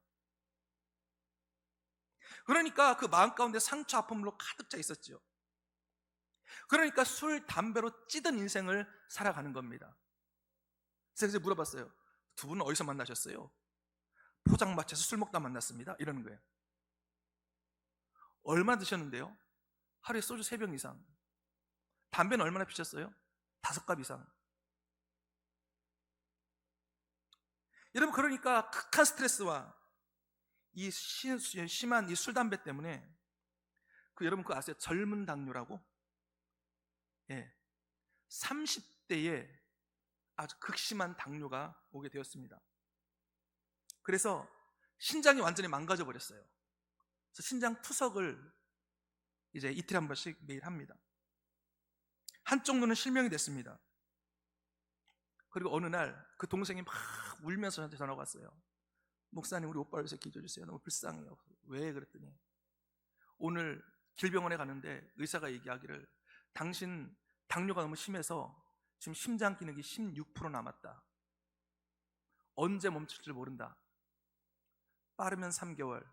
그러니까 그 마음 가운데 상처 아픔으로 가득 차 있었죠. 그러니까 술, 담배로 찌든 인생을 살아가는 겁니다. 그래서 물어봤어요. 두 분은 어디서 만나셨어요? 포장마차에서 술 먹다 만났습니다. 이러는 거예요. 얼마 드셨는데요? 하루에 소주 3병 이상. 담배는 얼마나 피셨어요? 5갑 이상. 여러분, 그러니까 극한 스트레스와 이 심한 이 술, 담배 때문에 여러분 그거 아세요? 젊은 당뇨라고? 예. 30대에 아주 극심한 당뇨가 오게 되었습니다. 그래서 신장이 완전히 망가져 버렸어요. 그래서 신장 투석을 이제 이틀에 한 번씩 매일 합니다. 한쪽 눈은 실명이 됐습니다. 그리고 어느 날 그 동생이 막 울면서 저한테 전화가 왔어요. 목사님, 우리 오빠를 위해서 기도해 주세요. 너무 불쌍해요. 왜? 그랬더니 오늘 길병원에 가는데 의사가 얘기하기를 당신 당뇨가 너무 심해서 지금 심장 기능이 16% 남았다. 언제 멈출 줄 모른다. 빠르면 3개월,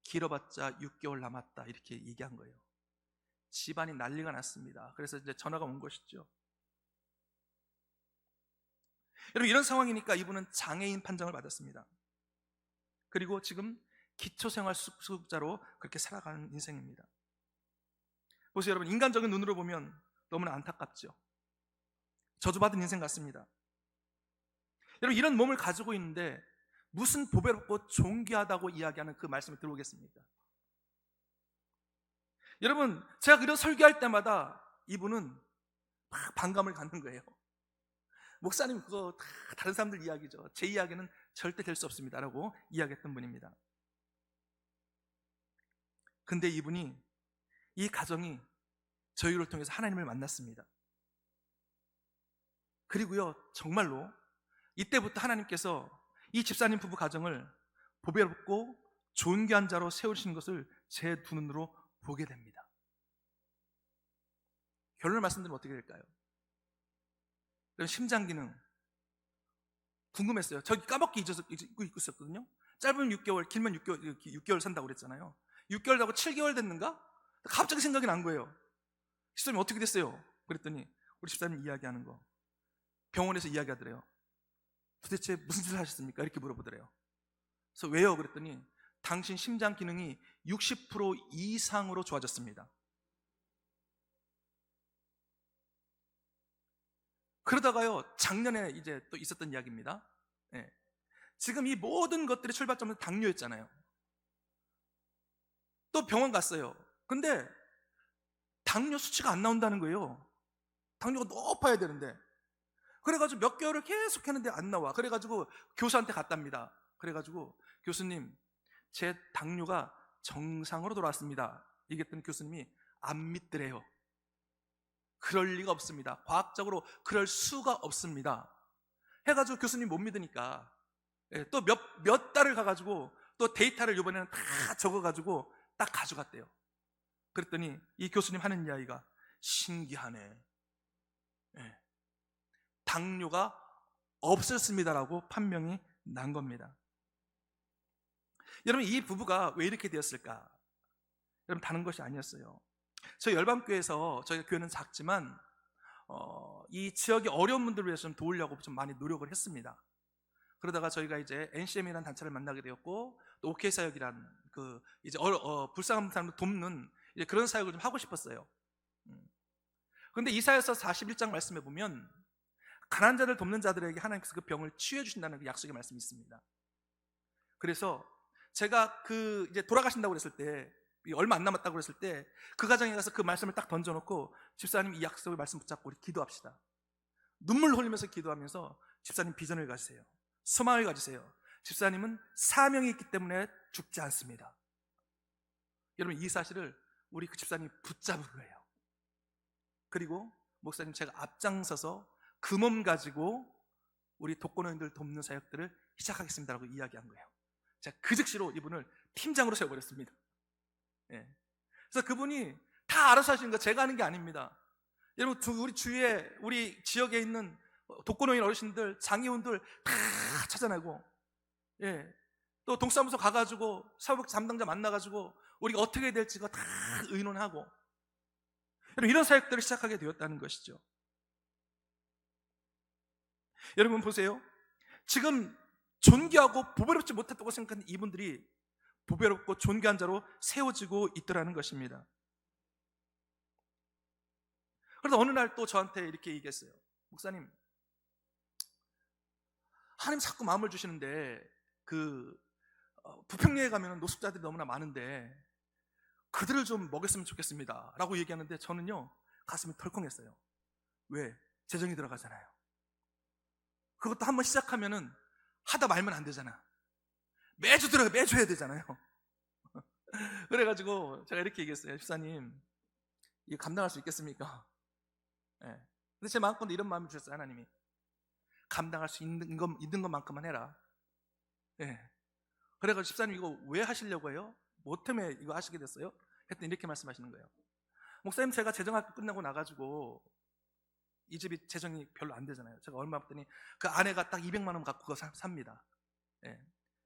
길어봤자 6개월 남았다. 이렇게 얘기한 거예요. 집안이 난리가 났습니다. 그래서 이제 전화가 온 것이죠. 여러분, 이런 상황이니까 이분은 장애인 판정을 받았습니다. 그리고 지금 기초생활수급자로 그렇게 살아가는 인생입니다. 보세요, 여러분, 인간적인 눈으로 보면 너무나 안타깝죠. 저주받은 인생 같습니다. 여러분, 이런 몸을 가지고 있는데 무슨 보배롭고 존귀하다고 이야기하는 그 말씀을 들어보겠습니까? 여러분, 제가 이런 설교할 때마다 이분은 막 반감을 갖는 거예요. 목사님, 그거 다 다른 사람들 이야기죠. 제 이야기는 절대 될 수 없습니다 라고 이야기했던 분입니다. 근데 이분이, 이 가정이 저희를 통해서 하나님을 만났습니다. 그리고요, 정말로 이때부터 하나님께서 이 집사님 부부 가정을 보배롭고 존귀한 자로 세우시는 것을 제 두 눈으로 보게 됩니다. 결론을 말씀드리면 어떻게 될까요? 심장 기능 궁금했어요. 저기 까먹기 잊고 있었거든요. 짧으면 6개월, 길면 6개월 산다고 그랬잖아요. 6개월 하고 7개월 됐는가? 갑자기 생각이 난 거예요. 집사님 어떻게 됐어요? 그랬더니 우리 집사님 이야기하는 거, 병원에서 이야기하더래요. 도대체 무슨 짓을 하셨습니까? 이렇게 물어보더래요. 그래서 왜요? 그랬더니 당신 심장 기능이 60% 이상으로 좋아졌습니다. 그러다가요, 작년에 이제 또 있었던 이야기입니다. 예. 지금 이 모든 것들의 출발점은 당뇨였잖아요. 또 병원 갔어요. 근데 당뇨 수치가 안 나온다는 거예요. 당뇨가 높아야 되는데. 그래가지고 몇 개월을 계속 했는데 안 나와. 그래가지고 교수한테 갔답니다. 그래가지고 교수님, 제 당뇨가 정상으로 돌아왔습니다. 얘기했더니 교수님이 안 믿더래요. 그럴 리가 없습니다. 과학적으로 그럴 수가 없습니다. 해가지고 교수님 못 믿으니까 또 몇 달을 가가지고 또 데이터를 이번에는 다 적어가지고 딱 가져갔대요. 그랬더니 이 교수님 하는 이야기가 신기하네. 예. 당뇨가 없었습니다라고 판명이 난 겁니다. 여러분, 이 부부가 왜 이렇게 되었을까? 여러분, 다른 것이 아니었어요. 저희 열방교회에서, 저희 교회는 작지만 이 지역의 어려운 분들을 위해서 좀 도우려고 좀 많이 노력을 했습니다. 그러다가 저희가 이제 NCM이라는 단체를 만나게 되었고, 또 OK 사역이란 이제 불쌍한 사람을 돕는 이제 그런 사역을 좀 하고 싶었어요. 그런데 이사야서 41장 말씀에 보면 가난한 자를 돕는 자들에게 하나님께서 그 병을 치유해 주신다는 그 약속의 말씀이 있습니다. 그래서 제가 이제 돌아가신다고 그랬을 때, 얼마 안 남았다고 그랬을 때 그 가정에 가서 그 말씀을 딱 던져놓고, 집사님 이 약속의 말씀 붙잡고 우리 기도합시다. 눈물 흘리면서 기도하면서 집사님 비전을 가지세요. 소망을 가지세요. 집사님은 사명이 있기 때문에 죽지 않습니다. 여러분, 이 사실을 우리 그 집사님이 붙잡은 거예요. 그리고 목사님, 제가 앞장서서 그 몸 가지고 우리 독거노인들 돕는 사역들을 시작하겠습니다라고 이야기한 거예요. 제가 그 즉시로 이분을 팀장으로 세워버렸습니다. 예. 그래서 그분이 다 알아서 하시는 거, 제가 하는 게 아닙니다. 여러분, 우리 주위에, 우리 지역에 있는 독거노인 어르신들, 장애인들 다 찾아내고, 예, 또 동사무소 가가지고 사회복 담당자 만나가지고 우리가 어떻게 해야 될지가 다 의논하고 이런 사역들을 시작하게 되었다는 것이죠. 여러분 보세요. 지금 존귀하고 보배롭지 못했다고 생각하는 이분들이 보배롭고 존귀한 자로 세워지고 있더라는 것입니다. 그래서 어느 날 또 저한테 이렇게 얘기했어요. 목사님, 하나님 자꾸 마음을 주시는데 부평리에 가면 노숙자들이 너무나 많은데 그들을 좀 먹였으면 좋겠습니다 라고 얘기하는데 저는요 가슴이 덜컹했어요. 왜? 재정이 들어가잖아요. 그것도 한번 시작하면은 하다 말면 안 되잖아. 매주 해야 되잖아요. 그래가지고 제가 이렇게 얘기했어요. 집사님, 이거 감당할 수 있겠습니까? 네. 근데 제 마음껏 이런 마음이 드셨어요. 하나님이 감당할 수 있는 것만큼만 해라. 네. 그래가지고 집사님 이거 왜 하시려고 해요? 뭐 때문에 이거 하시게 됐어요? 했더니 이렇게 말씀하시는 거예요. 목사님, 제가 재정학교 끝나고 나가지고 이 집이 재정이 별로 안 되잖아요. 제가 얼마 받더니 그 아내가 딱 200만 원 갖고 그거 삽니다. 예.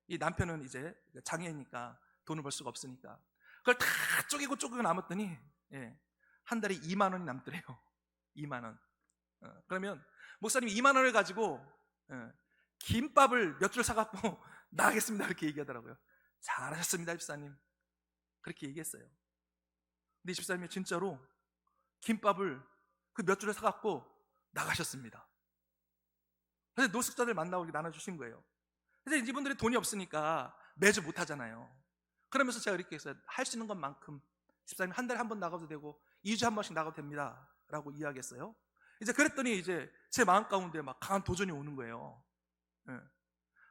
이 남편은 이제 장애니까 돈을 벌 수가 없으니까 그걸 다 쪼개고 남았더니 한 달에 2만 원이 남더래요. 2만 원. 그러면 목사님 2만 원을 가지고 김밥을 몇 줄 사갖고 나가겠습니다 이렇게 얘기하더라고요. 잘하셨습니다 집사님. 그렇게 얘기했어요. 근데 이 집사님이 진짜로 김밥을 그 몇 줄을 사갖고 나가셨습니다. 그래서 노숙자들 만나고 나눠주신 거예요. 근데 이분들이 돈이 없으니까 매주 못 하잖아요. 그러면서 제가 이렇게 했어요. 할 수 있는 것만큼 집사님 한 달에 한 번 나가도 되고 2주에 한 번씩 나가도 됩니다 라고 이야기했어요. 이제 그랬더니 이제 제 마음 가운데 막 강한 도전이 오는 거예요.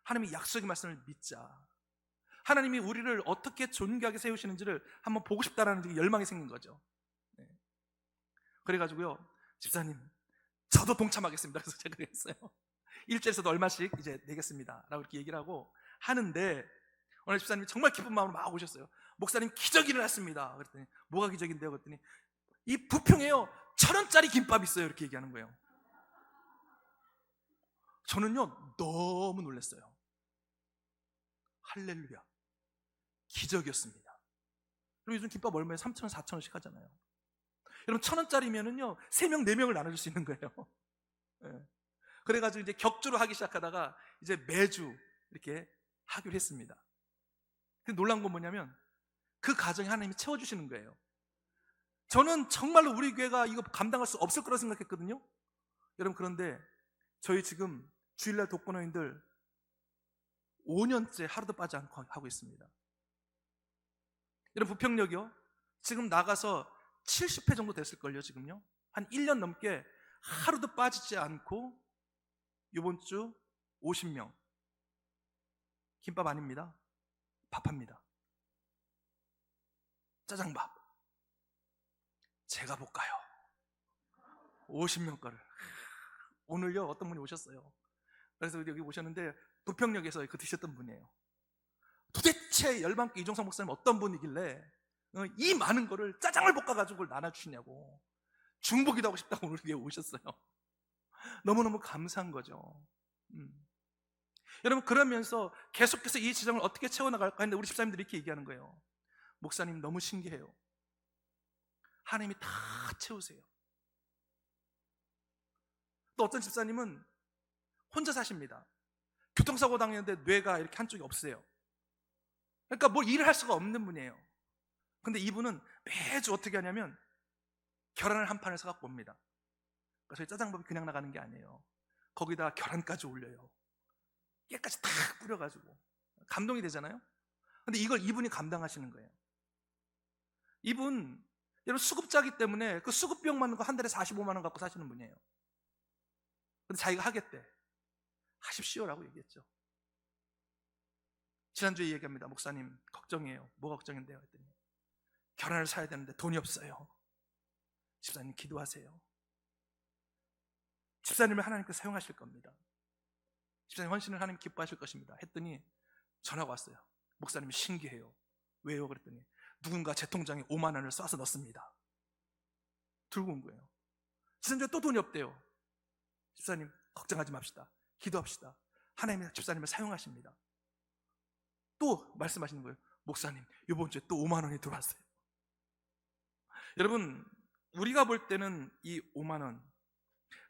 하나님의 약속의 말씀을 믿자. 하나님이 우리를 어떻게 존귀하게 세우시는지를 한번 보고 싶다라는 열망이 생긴 거죠. 그래가지고요, 집사님 저도 동참하겠습니다. 그래서 제가 그랬어요. 일주일에서도 얼마씩 이제 내겠습니다 라고 이렇게 얘기를 하고 하는데 오늘 집사님이 정말 기쁜 마음으로 막 오셨어요. 목사님 기적이 일어났습니다. 그랬더니 뭐가 기적인데요? 그랬더니 이 부평에요 1,000원짜리 김밥이 있어요 이렇게 얘기하는 거예요. 저는요 너무 놀랐어요. 할렐루야, 기적이었습니다. 그리고 요즘 김밥 얼마에 3,000원 4,000원씩 하잖아요. 여러분 1,000원짜리면은요 3명 4명을 나눠줄 수 있는 거예요. 그래가지고 이제 격주로 하기 시작하다가 이제 매주 이렇게 하기로 했습니다. 근데 놀란 건 뭐냐면 그 가정에 하나님이 채워주시는 거예요. 저는 정말로 우리 교회가 이거 감당할 수 없을 거라 생각했거든요. 여러분 그런데 저희 지금 주일날 독거노인들 5년째 하루도 빠지 않고 하고 있습니다. 여러분 부평역이요 지금 나가서 70회 정도 됐을걸요. 지금요 한 1년 넘게 하루도 빠지지 않고 이번 주 50명 김밥 아닙니다. 밥합니다. 짜장밥 제가 볼까요? 50명 거를 오늘요 어떤 분이 오셨어요. 그래서 여기 오셨는데 부평역에서 그 드셨던 분이에요. 도대체 열방교 이종성 목사님 어떤 분이길래 이 많은 거를 짜장을 볶아가지고 그걸 나눠주시냐고 중복이도 하고 싶다고 오늘 여기 오셨어요. 너무너무 감사한 거죠. 여러분 그러면서 계속해서 이 지정을 어떻게 채워나갈까 했는데 우리 집사님들이 이렇게 얘기하는 거예요. 목사님 너무 신기해요. 하나님이 다 채우세요. 또 어떤 집사님은 혼자 사십니다. 교통사고 당했는데 뇌가 이렇게 한쪽이 없어요. 그러니까 뭘 일을 할 수가 없는 분이에요. 근데 이분은 매주 어떻게 하냐면 계란을 한 판을 사갖고 옵니다. 그러니까 저희 짜장밥이 그냥 나가는 게 아니에요. 거기다 계란까지 올려요. 깨까지 탁 뿌려가지고 감동이 되잖아요. 근데 이걸 이분이 감당하시는 거예요. 이분 여러분 수급자기 때문에 그 수급비용 맞는 거 한 달에 45만 원 갖고 사시는 분이에요. 근데 자기가 하겠대. 하십시오라고 얘기했죠. 지난주에 얘기합니다. 목사님 걱정이에요. 뭐가 걱정인데요? 했더니 계란을 사야 되는데 돈이 없어요. 집사님 기도하세요. 집사님을 하나님께서 사용하실 겁니다. 집사님 헌신을 하나님 기뻐하실 것입니다. 했더니 전화가 왔어요. 목사님이 신기해요. 왜요? 그랬더니 누군가 제 통장에 5만 원을 쏴서 넣습니다. 들고 온 거예요. 지난주에 또 돈이 없대요. 집사님 걱정하지 맙시다. 기도합시다. 하나님이 집사님을 사용하십니다. 또 말씀하시는 거예요. 목사님, 이번 주에 또 5만 원이 들어왔어요. 여러분, 우리가 볼 때는 이 5만 원,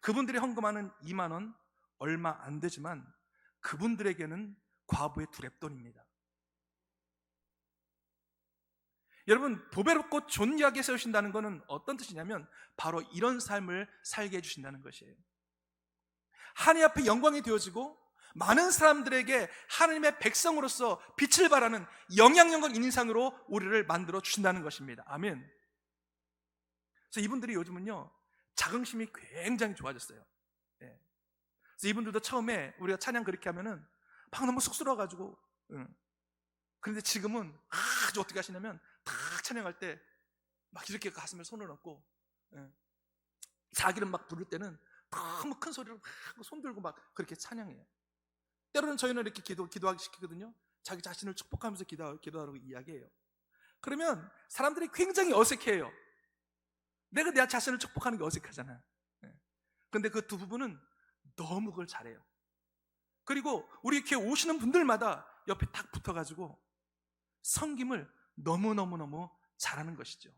그분들이 헌금하는 2만 원 얼마 안 되지만 그분들에게는 과부의 두랩돈입니다. 여러분, 보배롭고 존귀하게 세우신다는 것은 어떤 뜻이냐면 바로 이런 삶을 살게 해주신다는 것이에요. 하나님 앞에 영광이 되어지고 많은 사람들에게 하나님의 백성으로서 빛을 발하는 영향력을 있는 인상으로 우리를 만들어 주신다는 것입니다. 아멘. 그래서 이분들이 요즘은요, 자긍심이 굉장히 좋아졌어요. 예. 그래서 이분들도 처음에 우리가 찬양 그렇게 하면은 막 너무 쑥스러워가지고, 그런데 지금은 아주 어떻게 하시냐면 다 찬양할 때 막 이렇게 가슴에 손을 얹고, 자기를 막 부를 때는 너무 큰 소리로 막 손 들고 막 그렇게 찬양해요. 때로는 저희는 이렇게 기도하기 시키거든요. 자기 자신을 축복하면서 기도하라고 이야기해요. 그러면 사람들이 굉장히 어색해요. 내가 내 자신을 축복하는 게 어색하잖아. 그런데 그 두 부분은 너무 그걸 잘해요. 그리고 우리 이렇게 오시는 분들마다 옆에 딱 붙어가지고 섬김을 너무너무너무 잘하는 것이죠.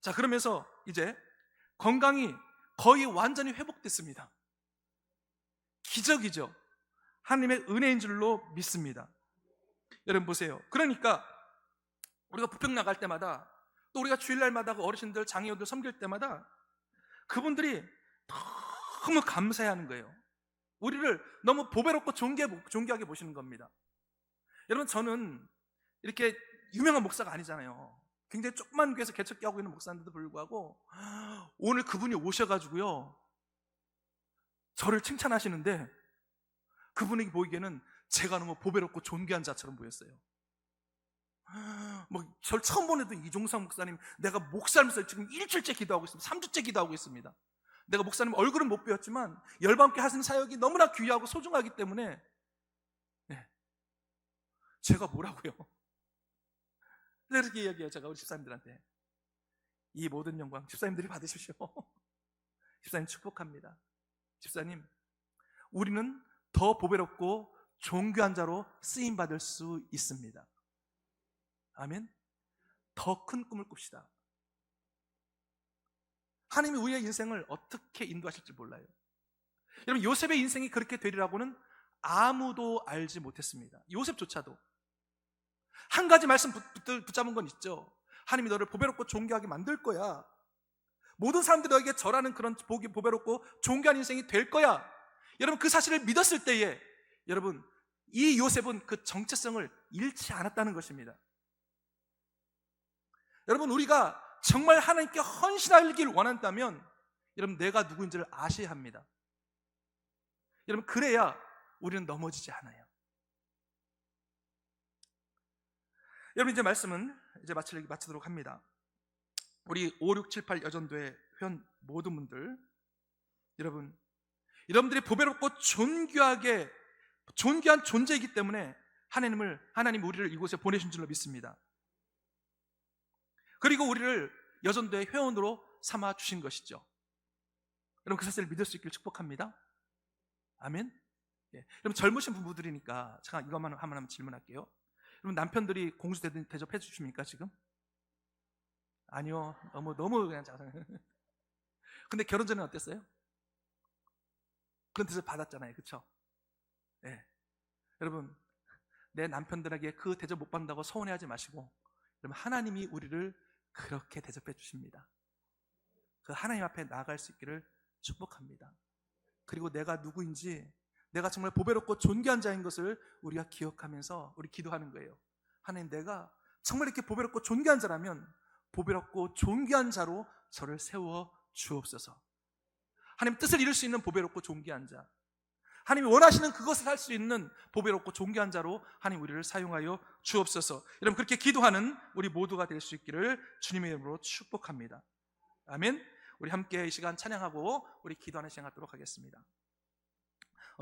자, 그러면서 이제 건강이 거의 완전히 회복됐습니다. 기적이죠. 하나님의 은혜인 줄로 믿습니다. 여러분 보세요. 그러니까 우리가 부평 나갈 때마다, 또 우리가 주일날마다 그 어르신들, 장애인들 섬길 때마다 그분들이 너무 감사해하는 거예요. 우리를 너무 보배롭고 존귀하게 보시는 겁니다. 여러분, 저는 이렇게 유명한 목사가 아니잖아요. 굉장히 조그만 교회에서 개척기 하고 있는 목사인데도 불구하고 오늘 그분이 오셔가지고요, 저를 칭찬하시는데 그분에게 보이기에는 제가 너무 보배롭고 존귀한 자처럼 보였어요. 뭐 저를 처음 보내던 이종상 목사님, 내가 목사면서 지금 일주일째 기도하고 있습니다. 3주째 기도하고 있습니다. 내가 목사님 얼굴은 못 배웠지만 열방 함께 하시는 사역이 너무나 귀하고 소중하기 때문에 제가 뭐라고요? 이렇게 이야기해요. 제가 우리 집사님들한테 이 모든 영광 집사님들이 받으십시오. 집사님 축복합니다. 집사님, 우리는 더 보배롭고 존귀한 자로 쓰임받을 수 있습니다. 아멘. 더 큰 꿈을 꿉시다. 하나님이 우리의 인생을 어떻게 인도하실지 몰라요. 여러분, 요셉의 인생이 그렇게 되리라고는 아무도 알지 못했습니다. 요셉조차도 한 가지 말씀 붙잡은 건 있죠. 하나님이 너를 보배롭고 존귀하게 만들 거야. 모든 사람들이 너에게 절하는 그런 보배롭고 존귀한 인생이 될 거야. 여러분, 그 사실을 믿었을 때에 여러분, 이 요셉은 그 정체성을 잃지 않았다는 것입니다. 여러분, 우리가 정말 하나님께 헌신하길 원한다면 여러분, 내가 누구인지를 아셔야 합니다. 여러분, 그래야 우리는 넘어지지 않아요. 여러분, 이제 말씀은 이제 마치도록 합니다. 우리 5, 6, 7, 8 여전도의 회원 모든 분들, 여러분들이 보배롭고 존귀한 존재이기 때문에 하나님 우리를 이곳에 보내신 줄로 믿습니다. 그리고 우리를 여전도의 회원으로 삼아 주신 것이죠. 여러분, 그 사실을 믿을 수 있기를 축복합니다. 아멘. 여러분, 젊으신 부부들이니까 제가 이것만 한번 질문할게요. 여러분, 남편들이 공수 대접해 주십니까 지금? 아니요. 너무 그냥 근데 결혼 전에 어땠어요? 그런 대접 받았잖아요. 그렇죠? 여러분, 내 남편들에게 그 대접 못 받는다고 서운해하지 마시고, 여러분, 하나님이 우리를 그렇게 대접해 주십니다. 그 하나님 앞에 나아갈 수 있기를 축복합니다. 그리고 내가 누구인지, 내가 정말 보배롭고 존귀한 자인 것을 우리가 기억하면서 우리 기도하는 거예요. 하나님, 내가 정말 이렇게 보배롭고 존귀한 자라면 보배롭고 존귀한 자로 저를 세워 주옵소서. 하나님 뜻을 이룰 수 있는 보배롭고 존귀한 자, 하나님이 원하시는 그것을 할 수 있는 보배롭고 존귀한 자로 하나님 우리를 사용하여 주옵소서. 여러분, 그렇게 기도하는 우리 모두가 될 수 있기를 주님의 이름으로 축복합니다. 아멘. 우리 함께 이 시간 찬양하고 우리 기도하는 시간 갖도록 하겠습니다.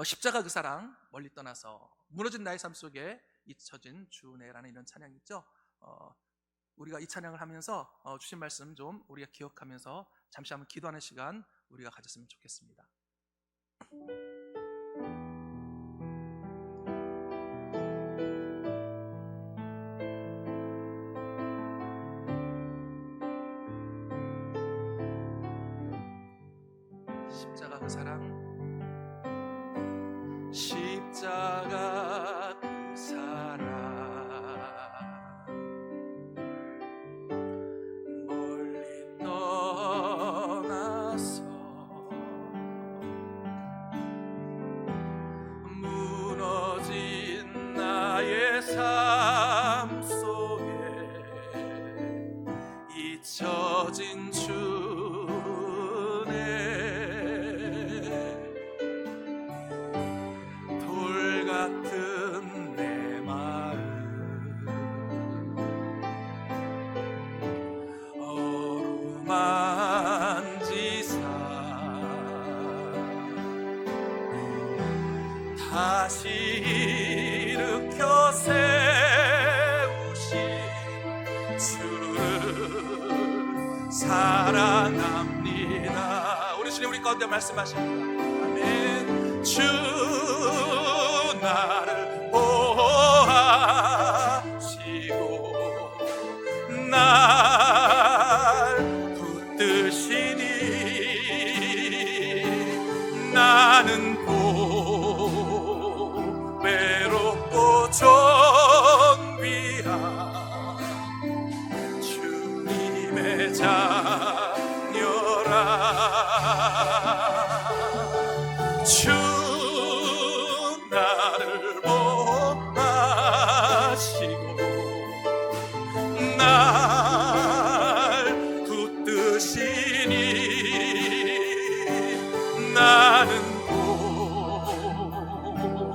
십자가 그 사랑 멀리 떠나서 무너진 나의 삶 속에 잊혀진 주네라는 이런 찬양이 있죠. 우리가 이 찬양을 하면서 주신 말씀 좀 우리가 기억하면서 잠시 한번 기도하는 시간 우리가 가졌으면 좋겠습니다. 십자가 그 사랑, 십자가 그 사랑, 멀리 떠나서 무너진 나의 삶 속에 잊혀진 주네, 돌 같은 내 마음 어루만지사 다시 일으켜 세우신 주를 사랑합니다. 우리 주님 우리 가운데 말씀하십니다. 아멘. 주 나를 보호하시고 날 붙드시니 나는 외롭고 존귀한 주님의 자녀라. 주 나를 보호하시고 날 붙드시니 나는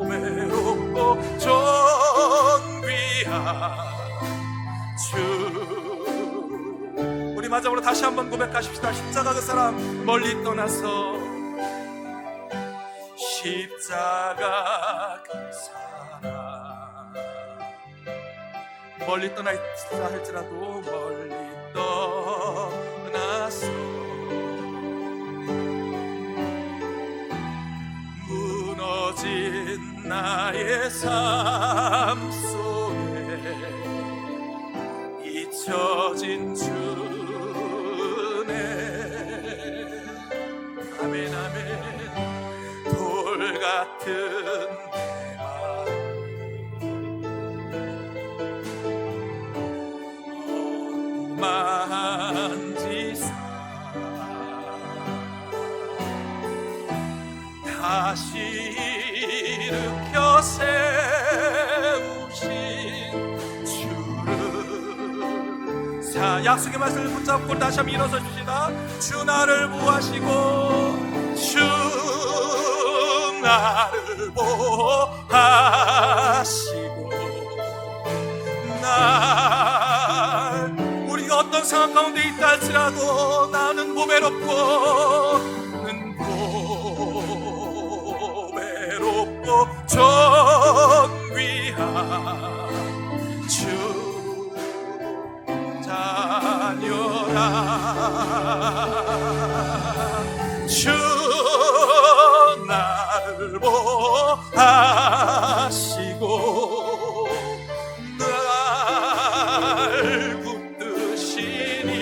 외롭고 존귀한 주. 우리 마지막으로 다시 한번 고백하십시다. 십자가 그 사랑, 멀리 떠나서 십자가 그 사랑, 멀리 떠나 있다 할지라도 멀리 떠나서 무너진 나의 삶 속에 잊혀진 주네. 아멘 아멘. 돌 같은 내 마음 만지사 다시 일으켜 세우신 주를 약속의 말씀을 붙잡고 다시 한번 일어서 주시다. 주 나를 보호하시고 주 나를 보호하시고 날 우리가 어떤 상황 가운데 있다 할지라도 나는 보배롭고 존귀한 주 자녀라. 주 나를 보호하시고 날 붙드시니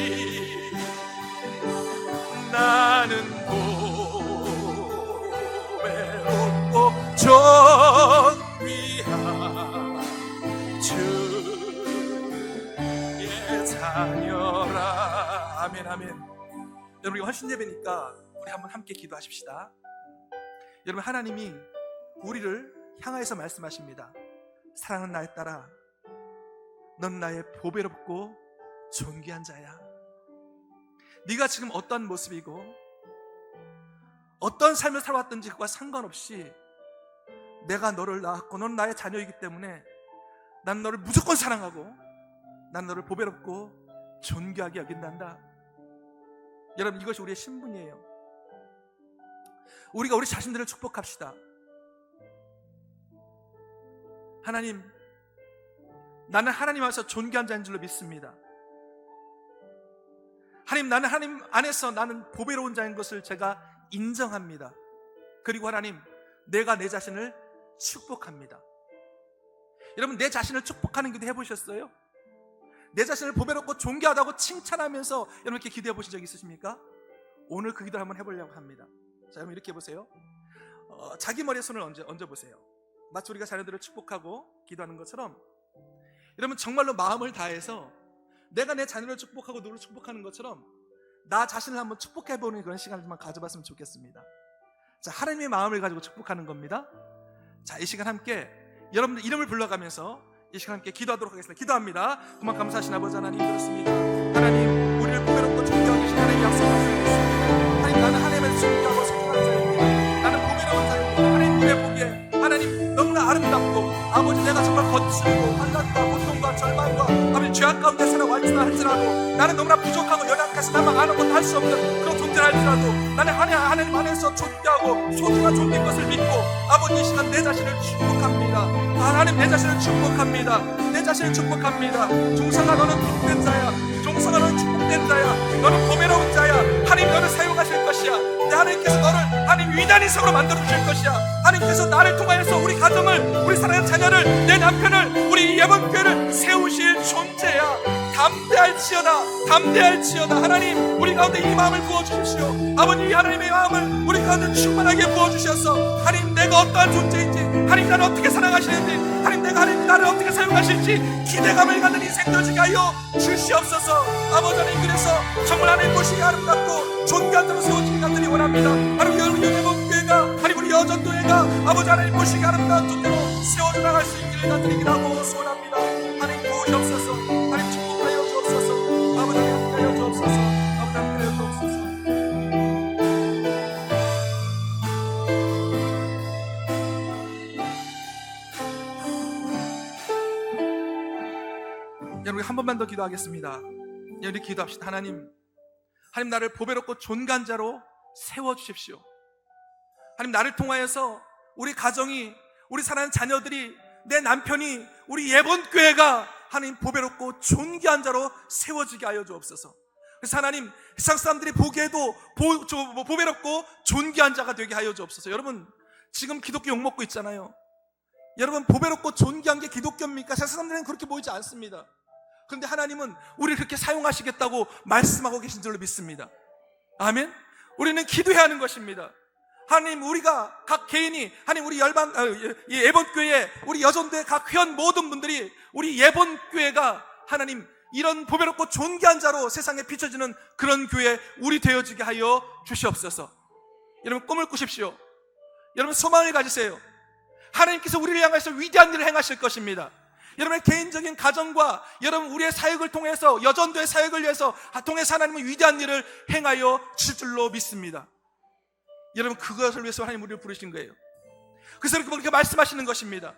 나는 보배롭고 존귀한 주의 자녀라. 아멘 아멘. 여러분 이거 헌신 예배니까 우리 한번 함께 기도하십시다. 여러분 하나님이 우리를 향하여서 말씀하십니다. 사랑하는 나의 딸아, 넌 나의 보배롭고 존귀한 자야. 네가 지금 어떤 모습이고 어떤 삶을 살아왔든지 그와 상관없이 내가 너를 낳았고 넌 나의 자녀이기 때문에 난 너를 무조건 사랑하고 난 너를 보배롭고 존귀하게 여긴단다. 여러분 이것이 우리의 신분이에요. 우리가 우리 자신들을 축복합시다. 하나님, 나는 하나님 안에서 존귀한 자인 줄로 믿습니다. 하나님, 나는 하나님 안에서 나는 보배로운 자인 것을 제가 인정합니다. 그리고 하나님, 내가 내 자신을 축복합니다. 여러분 내 자신을 축복하는 기도 해보셨어요? 내 자신을 보배롭고 존귀하다고 칭찬하면서 여러분 이렇게 기도해 보신 적 있으십니까? 오늘 그 기도를 한번 해보려고 합니다. 자, 여러분 이렇게 보세요. 자기 머리에 손을 얹어 보세요. 마치 우리가 자녀들을 축복하고 기도하는 것처럼 여러분 정말로 마음을 다해서 내가 내 자녀를 축복하고 너를 축복하는 것처럼 나 자신을 한번 축복해보는 그런 시간을 좀 가져봤으면 좋겠습니다. 자, 하나님의 마음을 가지고 축복하는 겁니다. 자, 이 시간 함께 여러분들 이름을 불러가면서 이 시간 함께 기도하도록 하겠습니다. 기도합니다. 고만 감사하신 아버지 하나님, 그렇습니다. 하나님, 우리를 보배롭고 존경하고 계신 하나님 약속하셨습니다. 하나님, 나는 하나님을 존경하고 소중한 자입니다. 나는 보배로운 자입니다. 하나님 눈에 보기에 하나님 너무나 아름답고 아버지 내가 정말 거칠고 환난과 고통과 절망과 아버지 죄악 가운데 살아왔지나 할지라도 나는 너무나 부족하고 연약해서 나만 아는 것도 할 수 없는 그런 존재라 할지라도 나는 하나님 안에서 존귀하고 소중한 존귀인 것을 믿고 아버지 이 시간 내 자신을 축복합니다. 하나님 내 자신을 축복합니다. 내 자신을 축복합니다. 종성아 너는 축복된 자야. 종성아 너는 축복된 자야. 너는 보배로운 자야. 하나님 너를 사용하실 것이야. 내 하나님께서 너를 하나님 위대한 인생으로 만들어 주실 것이야. 하나님께서 나를 통하여서 우리 가정을, 우리 사랑하는 자녀를, 내 남편을, 우리 예번교회를 세우실 존재야. 담대할지어다. 하나님 우리 가운데 이 마음을 부어주십시오. 아버지 하나님의 마음을 우리 가운데 충만하게 부어주셔서 하나님 내가 어떠한 존재인지, 하나님 나를 어떻게 사랑하시는지, 하나님 내가 하나님 나를 어떻게 사용하실지 기대감을 갖는 인생 되게 하여 주시옵소서. 아버지 하나님, 그래서 정말 하나님 모시기 아름답고 존귀한 자로 세워지기 간절히 원합니다. 하나님 우리 예번교회가, 하나님 우리 여전도회가 아버지 하나님 모시기 아름다운 존재로 세워져 나갈 수 있기를 간절히 기도하고 소원합니다. 하나님 도우시옵소서. 하나님 축복하여 주옵소서. 아버지 하나님 함께하여 주옵소서. 아버지 함께하여 주옵소서. 여러분 한 번만 더 기도하겠습니다. 우리 기도합시다. 하나님 나를 보배롭고 존귀한 자로 세워주십시오. 하나님 나를 통하여서 우리 가정이, 우리 사랑하는 자녀들이, 내 남편이, 우리 예번교회가 하나님 보배롭고 존귀한 자로 세워지게 하여 주옵소서. 그래서 하나님 세상 사람들이 보기에도 보배롭고 존귀한 자가 되게 하여 주옵소서. 여러분 지금 기독교 욕먹고 있잖아요. 여러분 보배롭고 존귀한 게 기독교입니까? 세상 사람들은 그렇게 보이지 않습니다. 그런데 하나님은 우리를 그렇게 사용하시겠다고 말씀하고 계신 줄로 믿습니다. 아멘. 우리는 기도해야 하는 것입니다. 하나님 우리가 각 개인이, 하나님 우리 예번교회, 우리 여전도의 각 회원 모든 분들이 우리 예번교회가 하나님 이런 보배롭고 존귀한 자로 세상에 비춰지는 그런 교회 우리 되어지게 하여 주시옵소서. 여러분 꿈을 꾸십시오. 여러분 소망을 가지세요. 하나님께서 우리를 향해서 위대한 일을 행하실 것입니다. 여러분의 개인적인 가정과 여러분 우리의 사역을 통해서, 여전도의 사역을 위해서 통해서 하나님은 위대한 일을 행하여 주실 줄로 믿습니다. 여러분 그것을 위해서 하나님 우리를 부르신 거예요. 그래서 그렇게 말씀하시는 것입니다.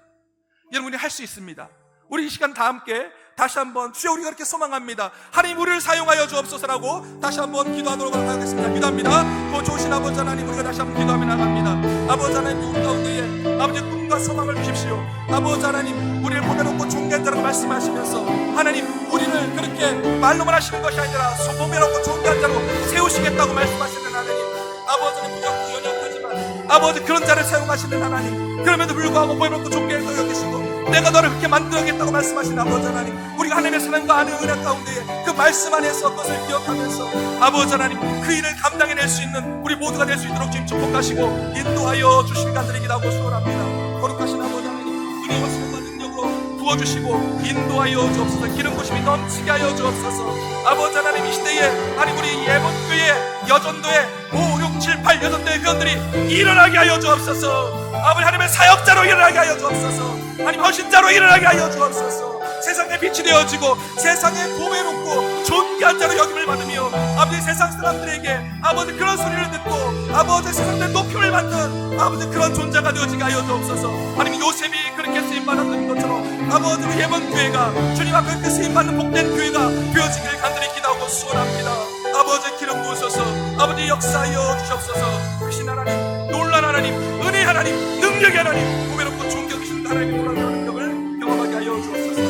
여러분이 할 수 있습니다. 우리 이 시간 다 함께 다시 한번 주여 우리가 그렇게 소망합니다. 하나님 우리를 사용하여 주옵소서라고 다시 한번 기도하도록 하겠습니다. 기도합니다. 더 좋으신 아버지 하나님, 우리가 다시 한번 기도하며 나갑니다. 아버지 하나님 우리 가운데에 아버지 꿈과 소망을 주십시오. 아버지 하나님 우리를 보배롭고 존귀한 자라고 말씀하시면서 하나님 우리를 그렇게 말로만 하시는 것이 아니라 보배롭고 존귀한 자로 세우시겠다고 말씀하시는 하나님, 아버지는 부족하고 연약하지만 아버지 그런 자를 사용하시는 하나님, 그럼에도 불구하고 보배롭고 존귀한 자를 여기시고 내가 너를 그렇게 만들어야겠다고 말씀하시는 아버지 하나님, 우리가 하나님의 사랑과 아는 은혜 가운데 그 말씀 안에서 그것을 기억하면서 아버지 하나님 그 일을 감당해낼 수 있는 우리 모두가 될 수 있도록 지금 축복하시고 인도하여 주실 간절히 기도하고 소원합니다. 거룩하신 아버지 하나님 은혜와 사랑과 능력으로 부어주시고 인도하여 주옵소서. 기름 부심이 넘치게 하여 주옵소서. 아버지 하나님 이 시대에 하나님 우리 예번교회, 여전도회 5, 6, 7, 8 여전도회 회원들이 일어나게 하여 주옵소서. 아버지 하나님의 사역자로 일어나게 하여 주옵소서. 하나님 헌신자로 일어나게 하여 주옵소서. 세상에 빛이 되어지고 세상에 보배롭고 존귀한 자로 여김을 받으며 아버지 세상 사람들에게 아버지 그런 소리를 듣고 아버지 세상의 높임을 받는 아버지 그런 존재가 되어지게 하여 주옵소서. 하나님 요셉이 그렇게 쓰임받았던 것처럼 아버지 예번교회가 주님 앞에 그렇게 쓰임받는 복된 교회가 되어지기를 간절히 기도하고 소원합니다. 아버지 기름 부으소서. 아버지 역사하여 주옵소서. 크신 하나님, 놀란 하나님, 은혜 하나님, 능력의 하나님, 보배롭고 존경하신 하나님의 놀라운 능력을 경험하게 하여 주옵소서.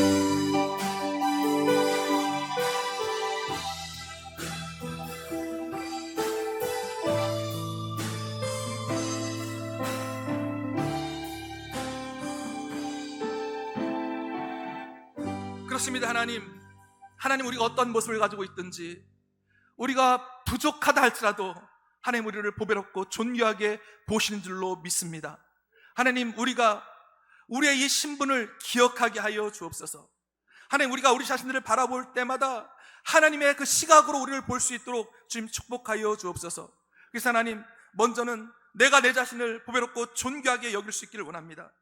그렇습니다. 하나님 우리가 어떤 모습을 가지고 있든지, 우리가 부족하다 할지라도 하나님 우리를 보배롭고 존귀하게 보시는 줄로 믿습니다. 하나님, 우리가 우리의 이 신분을 기억하게 하여 주옵소서. 하나님, 우리가 우리 자신들을 바라볼 때마다 하나님의 그 시각으로 우리를 볼 수 있도록 주님 축복하여 주옵소서. 그래서 하나님, 먼저는 내가 내 자신을 보배롭고 존귀하게 여길 수 있기를 원합니다.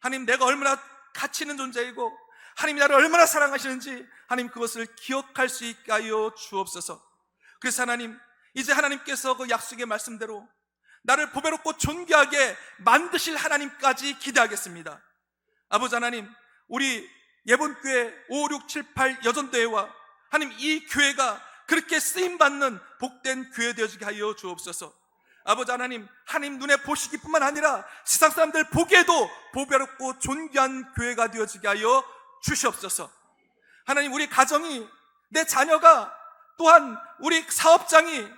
하나님, 내가 얼마나 가치 있는 존재이고 하나님이 나를 얼마나 사랑하시는지 하나님 그것을 기억할 수 있게 하여 주옵소서. 그래서 하나님, 이제 하나님께서 그 약속의 말씀대로 나를 보배롭고 존귀하게 만드실 하나님까지 기대하겠습니다. 아버지 하나님, 우리 예본교회 5, 6, 7, 8 여전대회와 하나님 이 교회가 그렇게 쓰임받는 복된 교회 되어지게 하여 주옵소서. 아버지 하나님, 하나님 눈에 보시기뿐만 아니라 세상 사람들 보기에도 보배롭고 존귀한 교회가 되어지게 하여 주시옵소서. 하나님, 우리 가정이, 내 자녀가, 또한 우리 사업장이,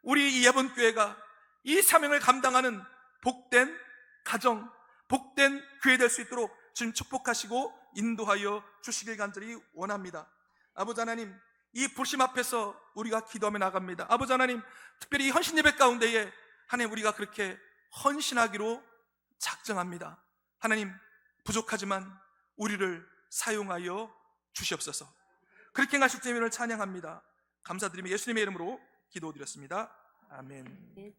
우리 이 예본교회가 이 사명을 감당하는 복된 가정, 복된 교회 될 수 있도록 주님 축복하시고 인도하여 주시길 간절히 원합니다. 아버지 하나님, 이 부르심 앞에서 우리가 기도하며 나갑니다. 아버지 하나님, 특별히 이 헌신 예배 가운데에 하나님 우리가 그렇게 헌신하기로 작정합니다. 하나님, 부족하지만 우리를 사용하여 주시옵소서. 그렇게 하실 주님을 찬양합니다. 감사드리며 예수님의 이름으로 기도드렸습니다. 아멘.